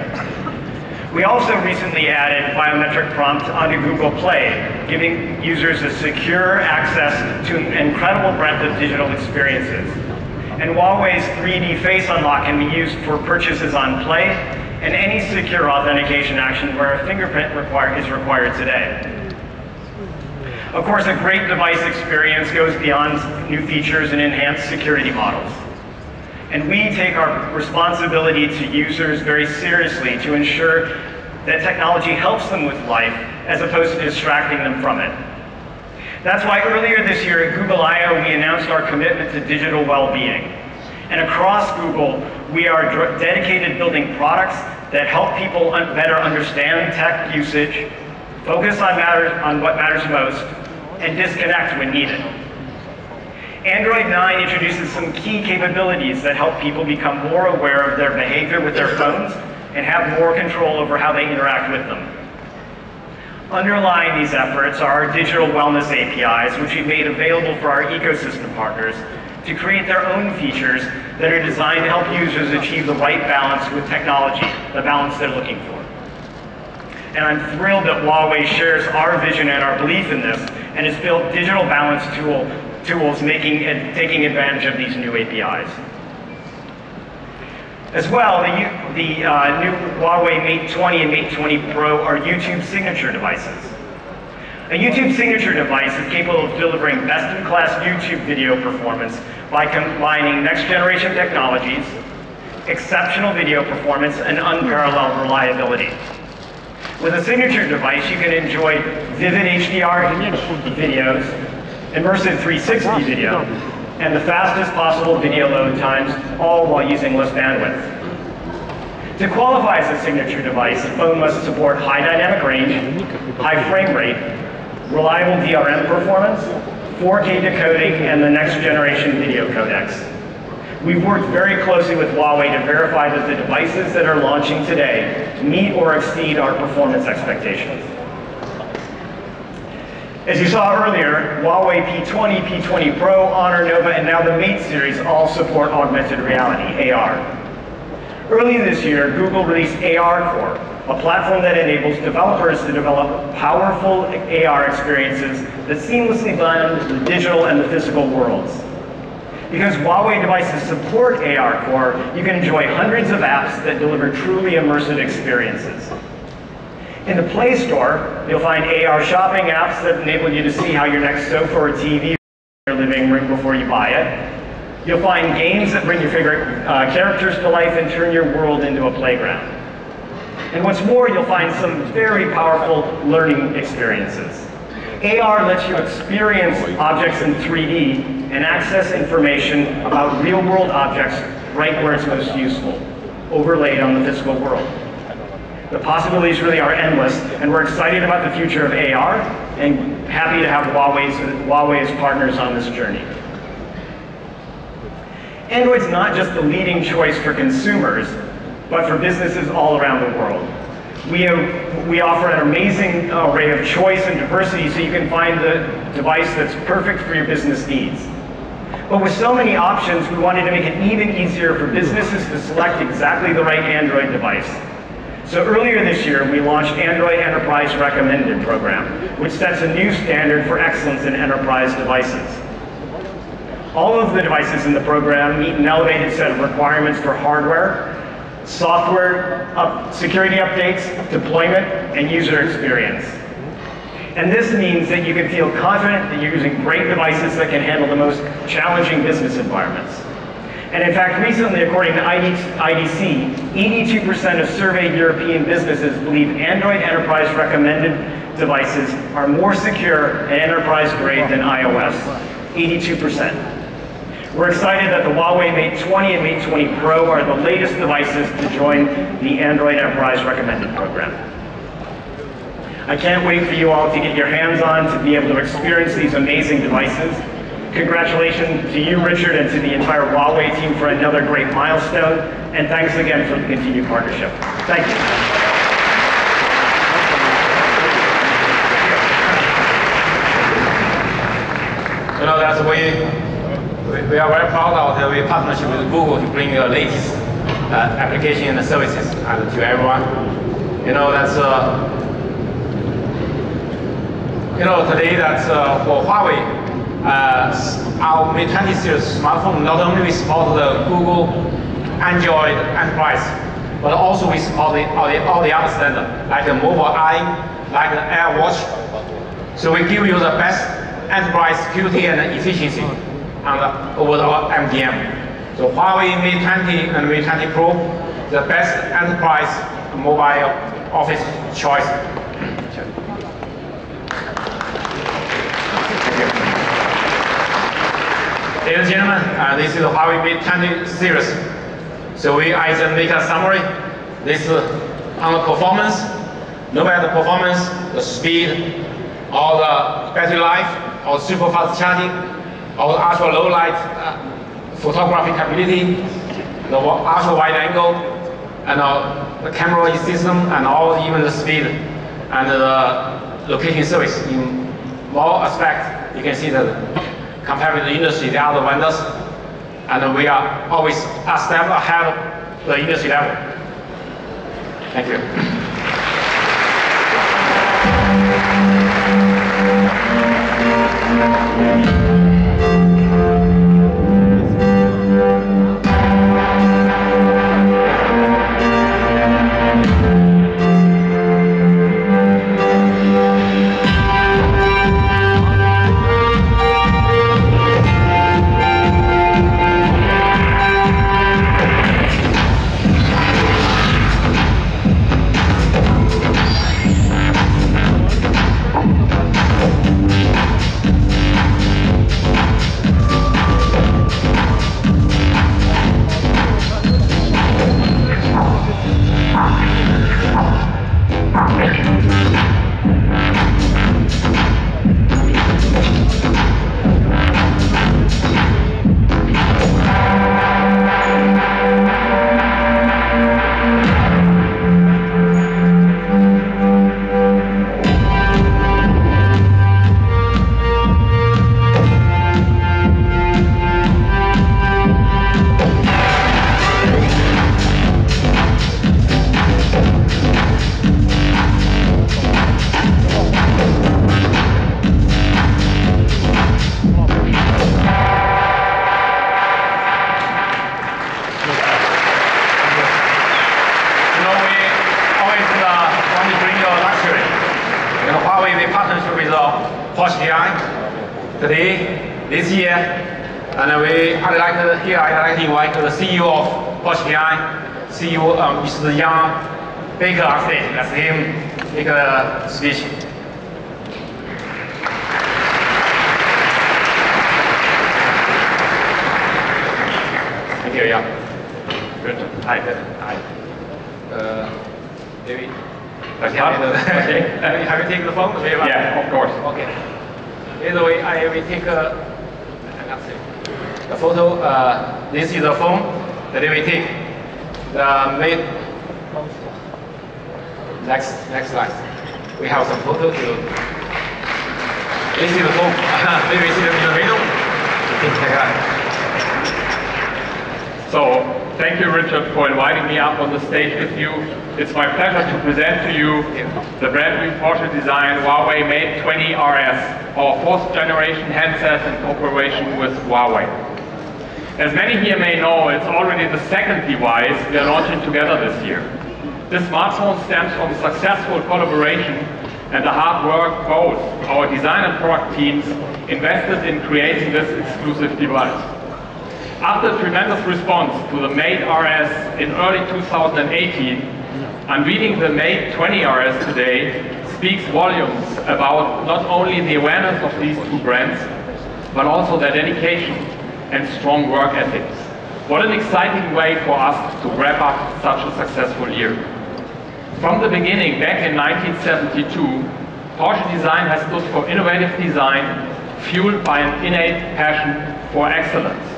We also recently added biometric prompt onto Google Play, giving users a secure access to an incredible breadth of digital experiences. And HUAWEI's 3D face unlock can be used for purchases on Play, and any secure authentication action where a fingerprint is required today. Of course, a great device experience goes beyond new features and enhanced security models. And we take our responsibility to users very seriously to ensure that technology helps them with life as opposed to distracting them from it. That's why earlier this year at Google I/O we announced our commitment to digital well-being. And across Google, we are dedicated to building products that help people better understand tech usage, focus on what matters most, and disconnect when needed. Android 9 introduces some key capabilities that help people become more aware of their behavior with their phones and have more control over how they interact with them. Underlying these efforts are our digital wellness APIs, which we've made available for our ecosystem partners to create their own features that are designed to help users achieve the right balance with technology, the balance they're looking for. And I'm thrilled that HUAWEI shares our vision and our belief in this, and has built digital balance tools taking advantage of these new APIs. As well, the new HUAWEI Mate 20 and Mate 20 Pro are YouTube signature devices. A YouTube signature device is capable of delivering best-in-class YouTube video performance by combining next-generation technologies, exceptional video performance, and unparalleled reliability. With a signature device, you can enjoy vivid HDR videos, immersive 360 video, and the fastest possible video load times, all while using less bandwidth. To qualify as a signature device, the phone must support high dynamic range, high frame rate, reliable DRM performance, 4K decoding, and the next generation video codecs. We've worked very closely with HUAWEI to verify that the devices that are launching today meet or exceed our performance expectations. As you saw earlier, HUAWEI P20, P20 Pro, Honor, Nova, and now the Mate series all support augmented reality, AR. Early this year, Google released AR Core, a platform that enables developers to develop powerful AR experiences that seamlessly blend the digital and the physical worlds. Because HUAWEI devices support AR Core, you can enjoy hundreds of apps that deliver truly immersive experiences. In the Play Store, you'll find AR shopping apps that enable you to see how your next sofa or TV in your living room before you buy it. You'll find games that bring your favorite characters to life and turn your world into a playground. And what's more, you'll find some very powerful learning experiences. AR lets you experience objects in 3D and access information about real-world objects right where it's most useful, overlaid on the physical world. The possibilities really are endless, and we're excited about the future of AR and happy to have HUAWEI as partners on this journey. Android's not just the leading choice for consumers, but for businesses all around the world. We offer an amazing array of choice and diversity so you can find the device that's perfect for your business needs. But with so many options, we wanted to make it even easier for businesses to select exactly the right Android device. So earlier this year, we launched Android Enterprise Recommended program, which sets a new standard for excellence in enterprise devices. All of the devices in the program meet an elevated set of requirements for hardware, software, security updates, deployment, and user experience. And this means that you can feel confident that you're using great devices that can handle the most challenging business environments. And in fact, recently, according to IDC, 82% of surveyed European businesses believe Android Enterprise recommended devices are more secure and enterprise grade than iOS. 82%. We're excited that the Huawei Mate 20 and Mate 20 Pro are the latest devices to join the Android Enterprise Recommended program. I can't wait for you all to get your hands on to be able to experience these amazing devices. Congratulations to you, Richard, and to the entire Huawei team for another great milestone, and thanks again for the continued partnership. Thank you. You know, that's we are very proud of the partnership with Google to bring the latest application and services to everyone. You know, that's today that's for Huawei, our Mate 20 series smartphone not only we support the Google Android Enterprise, but also we support all the other standards like the Mobile Eye, like the AirWatch. So we give you the best enterprise security and efficiency over the MDM. So Huawei Mate 20 and Mate 20 Pro, the best enterprise mobile office choice. Ladies and gentlemen, this is the Huawei Mate 20 series. So I just make a summary. This on the performance, no matter the performance, the speed, or the battery life, or super fast charging, or the ultra low light photography capability, the ultra wide angle, and the camera system, and all even the speed and the location service in all aspects. You can see that compared with the industry, the other vendors, and we are always a step ahead of the industry level. Thank you. Today, this year, and I'd like to invite the CEO of Porsche, CEO Mr. Jan Baker on stage. Let's him make a speech. Thank you, Jan. Good. Hi. Maybe. Okay. Have you taken the phone? Yeah, of course. Okay. Either way, I will take a photo. This is the phone that we take. Next slide. We have some photo to. This is the phone. Maybe see them in the middle. So thank you, Richard, for inviting me up on the stage with you. It's my pleasure to present to you the brand new Porsche design HUAWEI Mate 20 RS, our 4th generation handset in cooperation with Huawei. As many here may know, it's already the 2nd device we are launching together this year. This smartphone stems from successful collaboration and the hard work both our design and product teams invested in creating this exclusive device. After a tremendous response to the Mate RS in early 2018, unveiling the Mate 20 RS today speaks volumes about not only the awareness of these two brands, but also their dedication and strong work ethics. What an exciting way for us to wrap up such a successful year. From the beginning, back in 1972, Porsche design has stood for innovative design, fueled by an innate passion for excellence.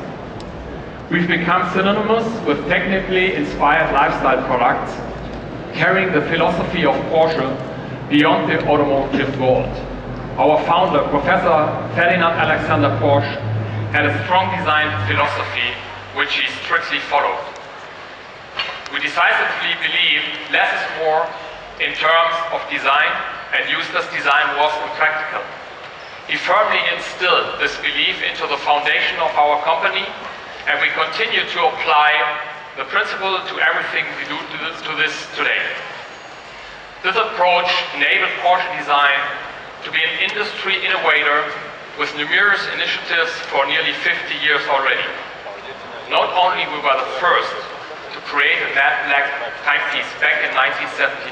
We've become synonymous with technically inspired lifestyle products, carrying the philosophy of Porsche beyond the automotive world. Our founder, Professor Ferdinand Alexander Porsche, had a strong design philosophy which he strictly followed. We decisively believe less is more in terms of design and used as design was impractical. He firmly instilled this belief into the foundation of our company, and we continue to apply the principle to everything we do to this today. This approach enabled Porsche design to be an industry innovator with numerous initiatives for nearly 50 years already. Not only we were the first to create a matte black timepiece back in 1972,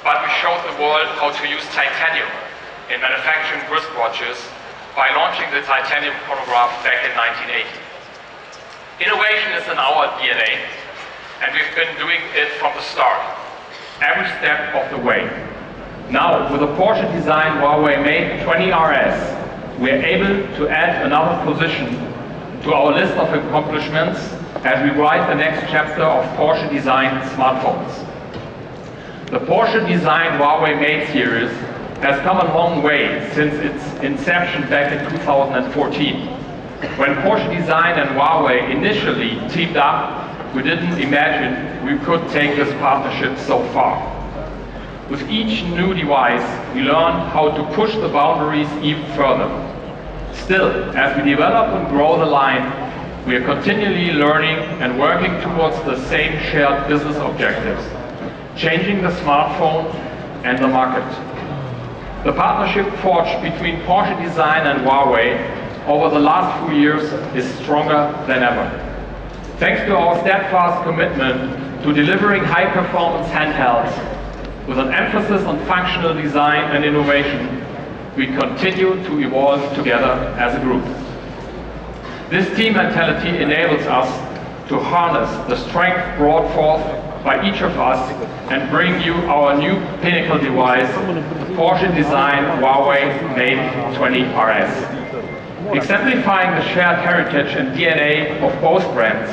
but we showed the world how to use titanium in manufacturing wristwatches by launching the titanium chronograph back in 1980. Innovation is in our DNA, and we've been doing it from the start, every step of the way. Now, with the Porsche design HUAWEI Mate 20 RS, we are able to add another position to our list of accomplishments as we write the next chapter of Porsche designed smartphones. The Porsche designed HUAWEI Mate series has come a long way since its inception back in 2014. When Porsche Design and Huawei initially teamed up, we didn't imagine we could take this partnership so far. With each new device, we learned how to push the boundaries even further. Still, as we develop and grow the line, we are continually learning and working towards the same shared business objectives, changing the smartphone and the market. The partnership forged between Porsche Design and Huawei over the last few years is stronger than ever. Thanks to our steadfast commitment to delivering high-performance handhelds with an emphasis on functional design and innovation, we continue to evolve together as a group. This team mentality enables us to harness the strength brought forth by each of us and bring you our new pinnacle device, Porsche Design HUAWEI Mate 20 RS. Exemplifying the shared heritage and DNA of both brands,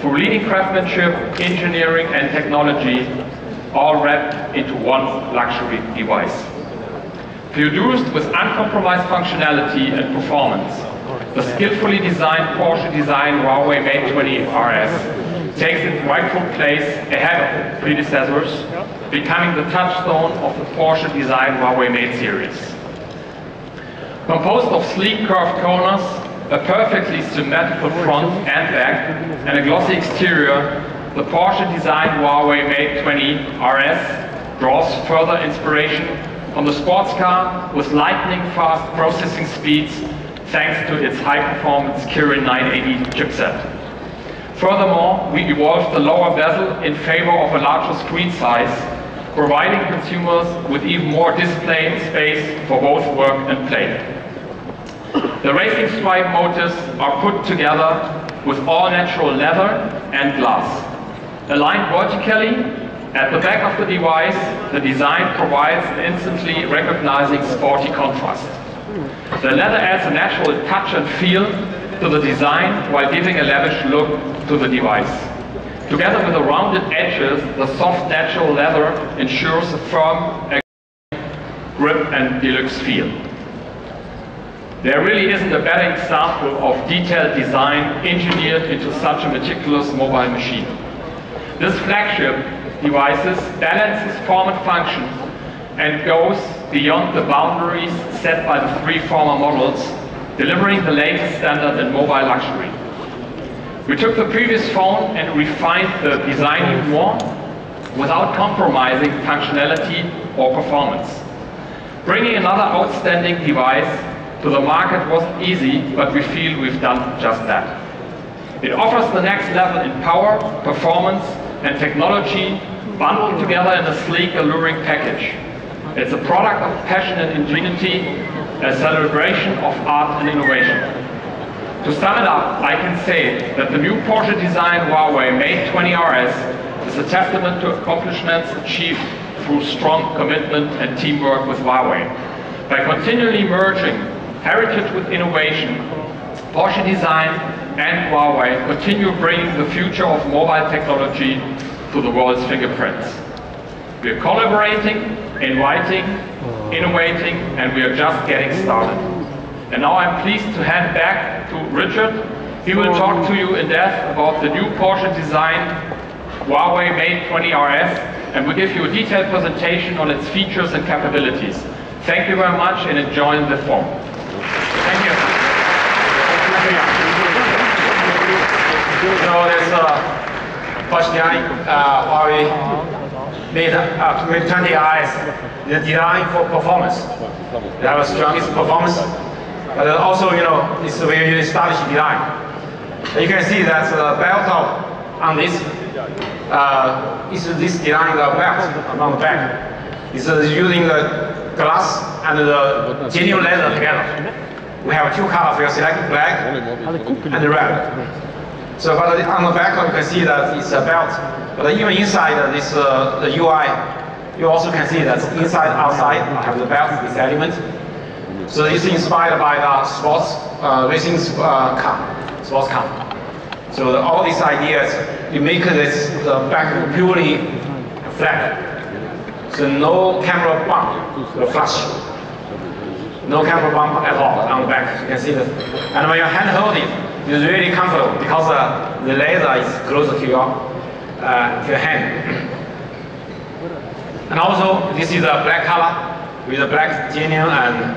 through leading craftsmanship, engineering and technology, all wrapped into one luxury device. Produced with uncompromised functionality and performance, the skillfully designed Porsche Design HUAWEI Mate 20 RS takes its rightful place ahead of its predecessors, becoming the touchstone of the Porsche Design HUAWEI Mate series. Composed of sleek curved corners, a perfectly symmetrical front and back, and a glossy exterior, the Porsche Design HUAWEI Mate 20 RS draws further inspiration from the sports car with lightning-fast processing speeds thanks to its high-performance Kirin 980 chipset. Furthermore, we evolved the lower bezel in favor of a larger screen size, providing consumers with even more display space for both work and play. The racing stripe motifs are put together with all-natural leather and glass. Aligned vertically, at the back of the device, the design provides an instantly recognizing sporty contrast. The leather adds a natural touch and feel to the design while giving a lavish look to the device. Together with the rounded edges, the soft natural leather ensures a firm grip and deluxe feel. There really isn't a better example of detailed design engineered into such a meticulous mobile machine. This flagship devices balances form and function and goes beyond the boundaries set by the 3 former models, delivering the latest standard in mobile luxury. We took the previous phone and refined the design even more without compromising functionality or performance. Bringing another outstanding device to the market wasn't easy, but we feel we've done just that. It offers the next level in power, performance, and technology bundled together in a sleek, alluring package. It's a product of passion and ingenuity, a celebration of art and innovation. To sum it up, I can say that the new Porsche design HUAWEI Mate 20 RS is a testament to accomplishments achieved through strong commitment and teamwork with HUAWEI. By continually merging heritage with innovation, Porsche Design and HUAWEI continue bringing the future of mobile technology to the world's fingerprints. We are collaborating, inviting, innovating, and we are just getting started. And now I'm pleased to hand back to Richard. He will talk to you in depth about the new Porsche Design HUAWEI Mate 20 RS, and will give you a detailed presentation on its features and capabilities. Thank you very much and enjoy the film. Thank you. So there's Porsche Design HUAWEI Mate 20 RS, the design for performance. They have a strongest performance, but also, it's a very stylish design. You can see that the belt top on this is this design the belt on the back. It's using the glass and the genuine leather together. We have 2 colors. We are selecting black and red. So, but on the back you can see that it's a belt. But even inside this the UI, you also can see that inside, outside, I have the belt, this element. So it's inspired by the sports racing sports car. So all these ideas, you make this the back purely flat. So no camera bump, the flash. No camera bump at all on the back. You can see that. And when you hand hold it, it's really comfortable because the laser is closer to your hand. And also, this is a black color with a black genuine,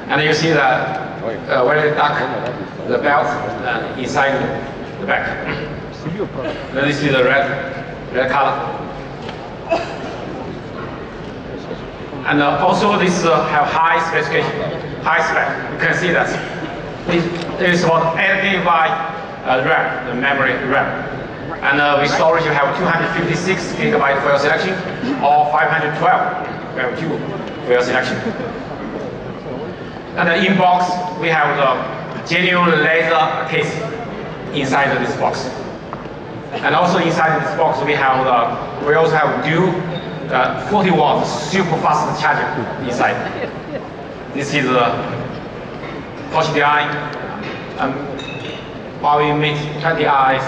and you see the very dark the belt inside the back. Then this is the red color. And also this have high specification, high spec. You can see that. This is what 8 GB RAM, the memory RAM. And with storage you have 256 GB for your selection, or 512 for your selection. And in box we have the genuine laser case inside this box. And also inside this box we also have dual 40 watts super fast charger inside. This is the Porsche Design HUAWEI Mate 20 RS.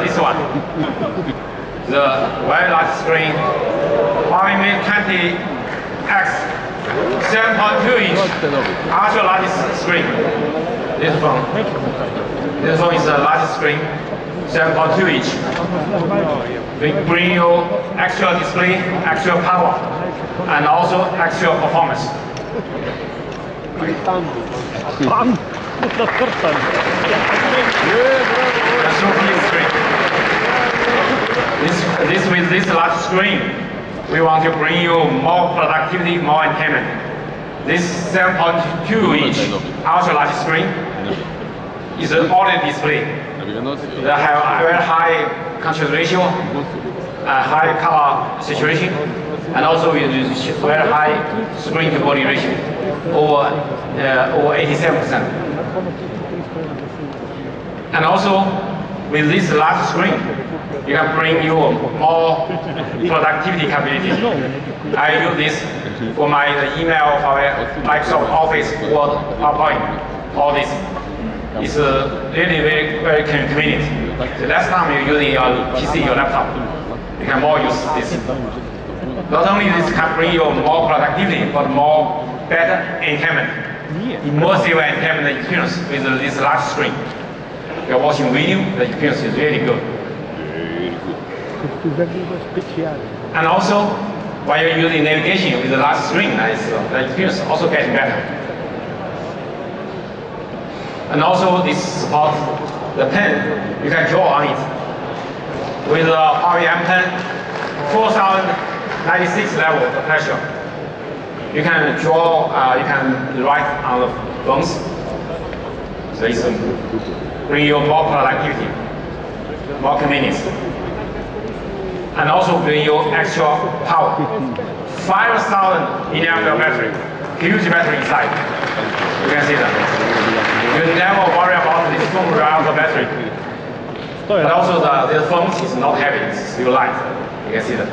This one, the very large screen HUAWEI Mate 20X 7.2-inch ultra large screen. This phone is the largest screen, 7.2-inch. We bring you actual display, actual power, and also actual performance. With this large screen, we want to bring you more productivity, more entertainment. This 7.2-inch ultra large screen is an OLED display. It has a very high contrast ratio, high color saturation, and also with very high screen to body ratio, over 87%. And also, with this large screen, you can bring you more productivity capability. I use this for my email, for Microsoft Office, Word, PowerPoint, all this. It's really very convenient. The last time you're using your PC, your laptop, you can more use this. Not only this can bring you more productivity, but more better entertainment, immersive entertainment experience with this large screen. You're watching video, the experience is really good. And also, while you're using navigation with the large screen, the experience also gets better. And also, this supports the pen. You can draw on it. With the HUAWEI Mate 4096 level of pressure, you can draw, you can write on the phones. So it's bring you more productivity, more convenience, and also bring you extra power. 5,000 mAh battery, huge battery inside. You can see that. You never worry about this phone run out of battery. But also the phone is not heavy, it's still light. You can see that.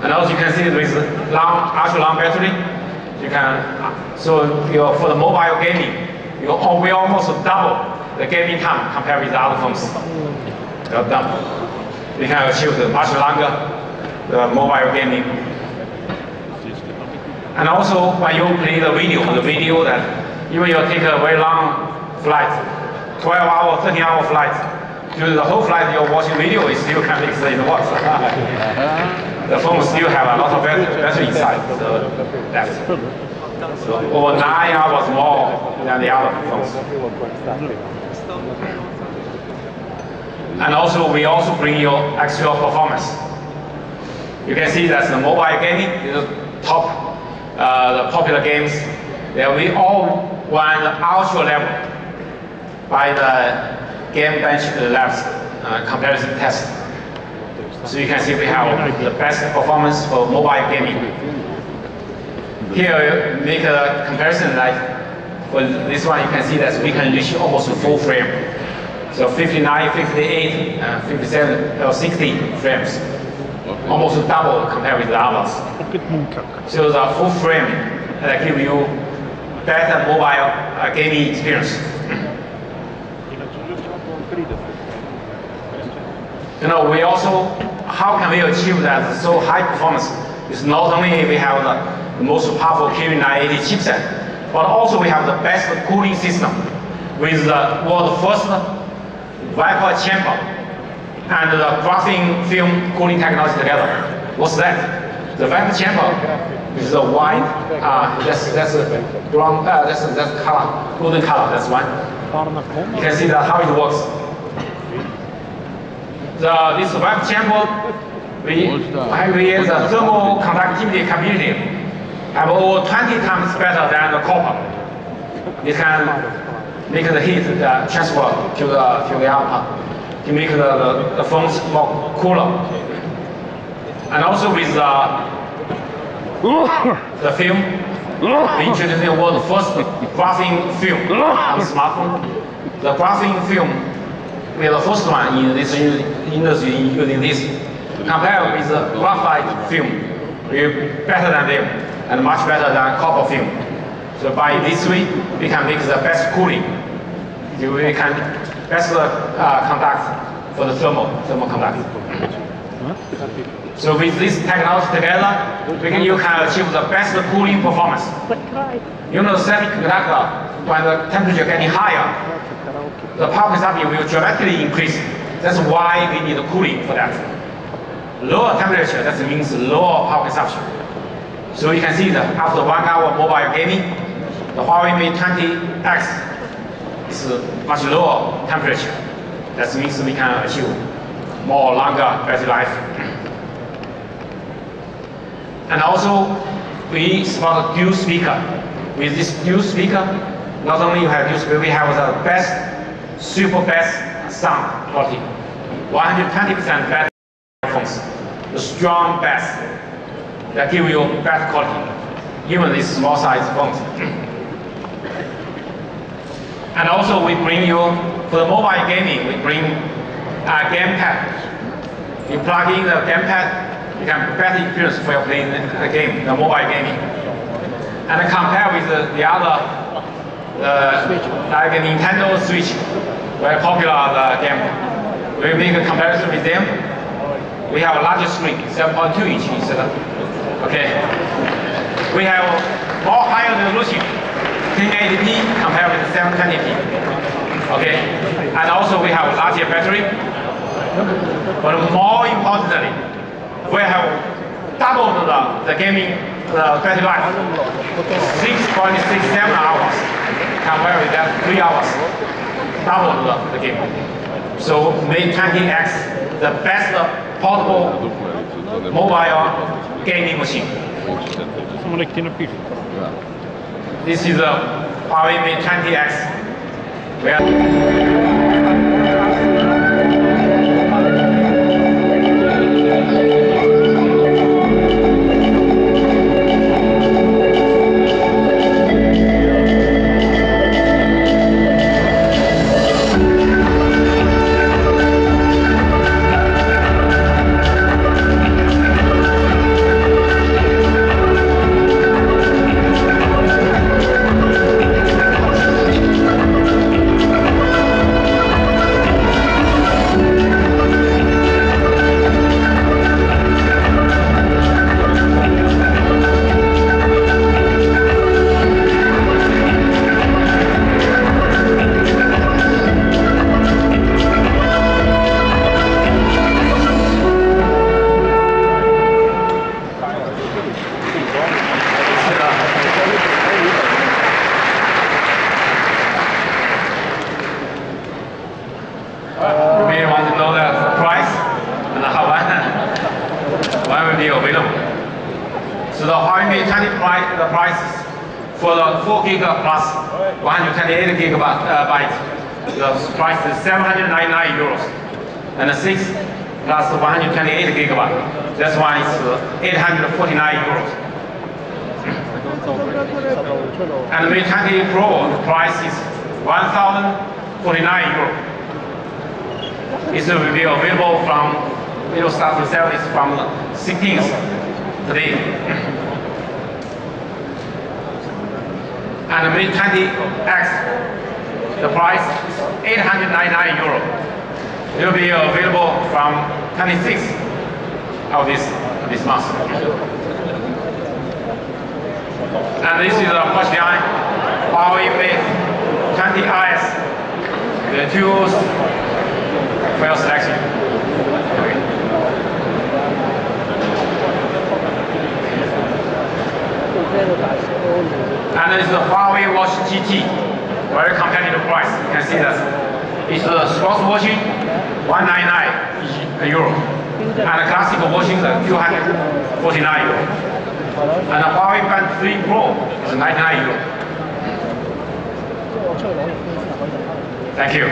And also you can see with ultra long battery, you can for the mobile gaming, we almost double the gaming time compared with the other phones. They're double. You can achieve the much longer mobile gaming. And also when you play the video that even you take a very long flight, 12-hour, 13-hour flight, during the whole flight you're watching video, it still can mix in the works. The phone still have a lot of battery inside the left. So over 9 hours more than the other phones. And also we also bring you actual performance. You can see that the mobile gaming is the top, the popular games. We all won the ultra level by the Game Bench Labs comparison test. So you can see we have the best performance for mobile gaming. Here we make a comparison, like for this one you can see that we can reach almost full frame. So 59, 58, 57 or 60 frames. Almost double compared with the others. So the full frame gives you better mobile gaming experience. You know, we also, how can we achieve that so high performance? It's not only we have the most powerful Kirin980 chipset, but also we have the best cooling system with the world's first vapor chamber and the graphene film cooling technology together. What's that? The vapor chamber is the white, that's brown, that's color, golden color, that's one. You can see that how it works. This vapor chamber, we have the thermal conductivity capability, have over 20 times better than the copper. It can make the heat transfer to the upper, to make the phones more cooler. And also with the film, we introduced the world's first graphene film on the smartphone. The graphene film, we are the first one in this industry using this. Compared with the graphite film, we're better than them and much better than copper film. So by this way, we can make the best cooling. We can best conduct for the thermal conduct. So with this technology together, you can achieve the best cooling performance. You know, semiconductor, when the temperature getting higher, the power consumption will dramatically increase. That's why we need cooling for that. Lower temperature, that means lower power consumption. So you can see that after 1 hour mobile gaming, the HUAWEI Mate 20X is much lower temperature. That means we can achieve more longer battery life. And also, we support dual speaker. With this dual speaker, not only you have dual speaker, we have the best, super best sound quality. 120% better phones. The strong bass that give you better quality, even these small size phones. And also we bring you, for the mobile gaming, we bring a gamepad. You plug in the gamepad, you can have better experience for your playing the game, the mobile gaming. And compare with the other, like Nintendo Switch, very popular game. We make a comparison with them. We have a larger screen, 7.2 inch instead of, okay. We have more higher resolution, 1080p compared with 720p, okay. And also we have larger battery, but more importantly, we have doubled the gaming battery life, 6.67 hours compared with that 3 hours, doubled the game. So Mate 20X, the best portable mobile gaming machine. This is a HUAWEI Mate 20X. So the HUAWEI Mate 20 the price for the 4 gig plus 128 gigabyte, the price is 799 euros, and the 6 plus 128 gigabyte, that's why it's 849 euros. And the Mate 20 Pro, the price is 1,049 euros. It will be available from, it will start to sell this from 16th today. And the Mate 20X, the price is 899 euro. It will be available from 26th of this month. And this is a Porsche HUAWEI Mate 20RS. The two for your selection. And this is the HUAWEI Watch GT, very competitive price. You can see that. It's the sports watching, 199 euro. And the classic watching is 249 euro. And the HUAWEI Band 3 Pro is 99 euro. Thank you.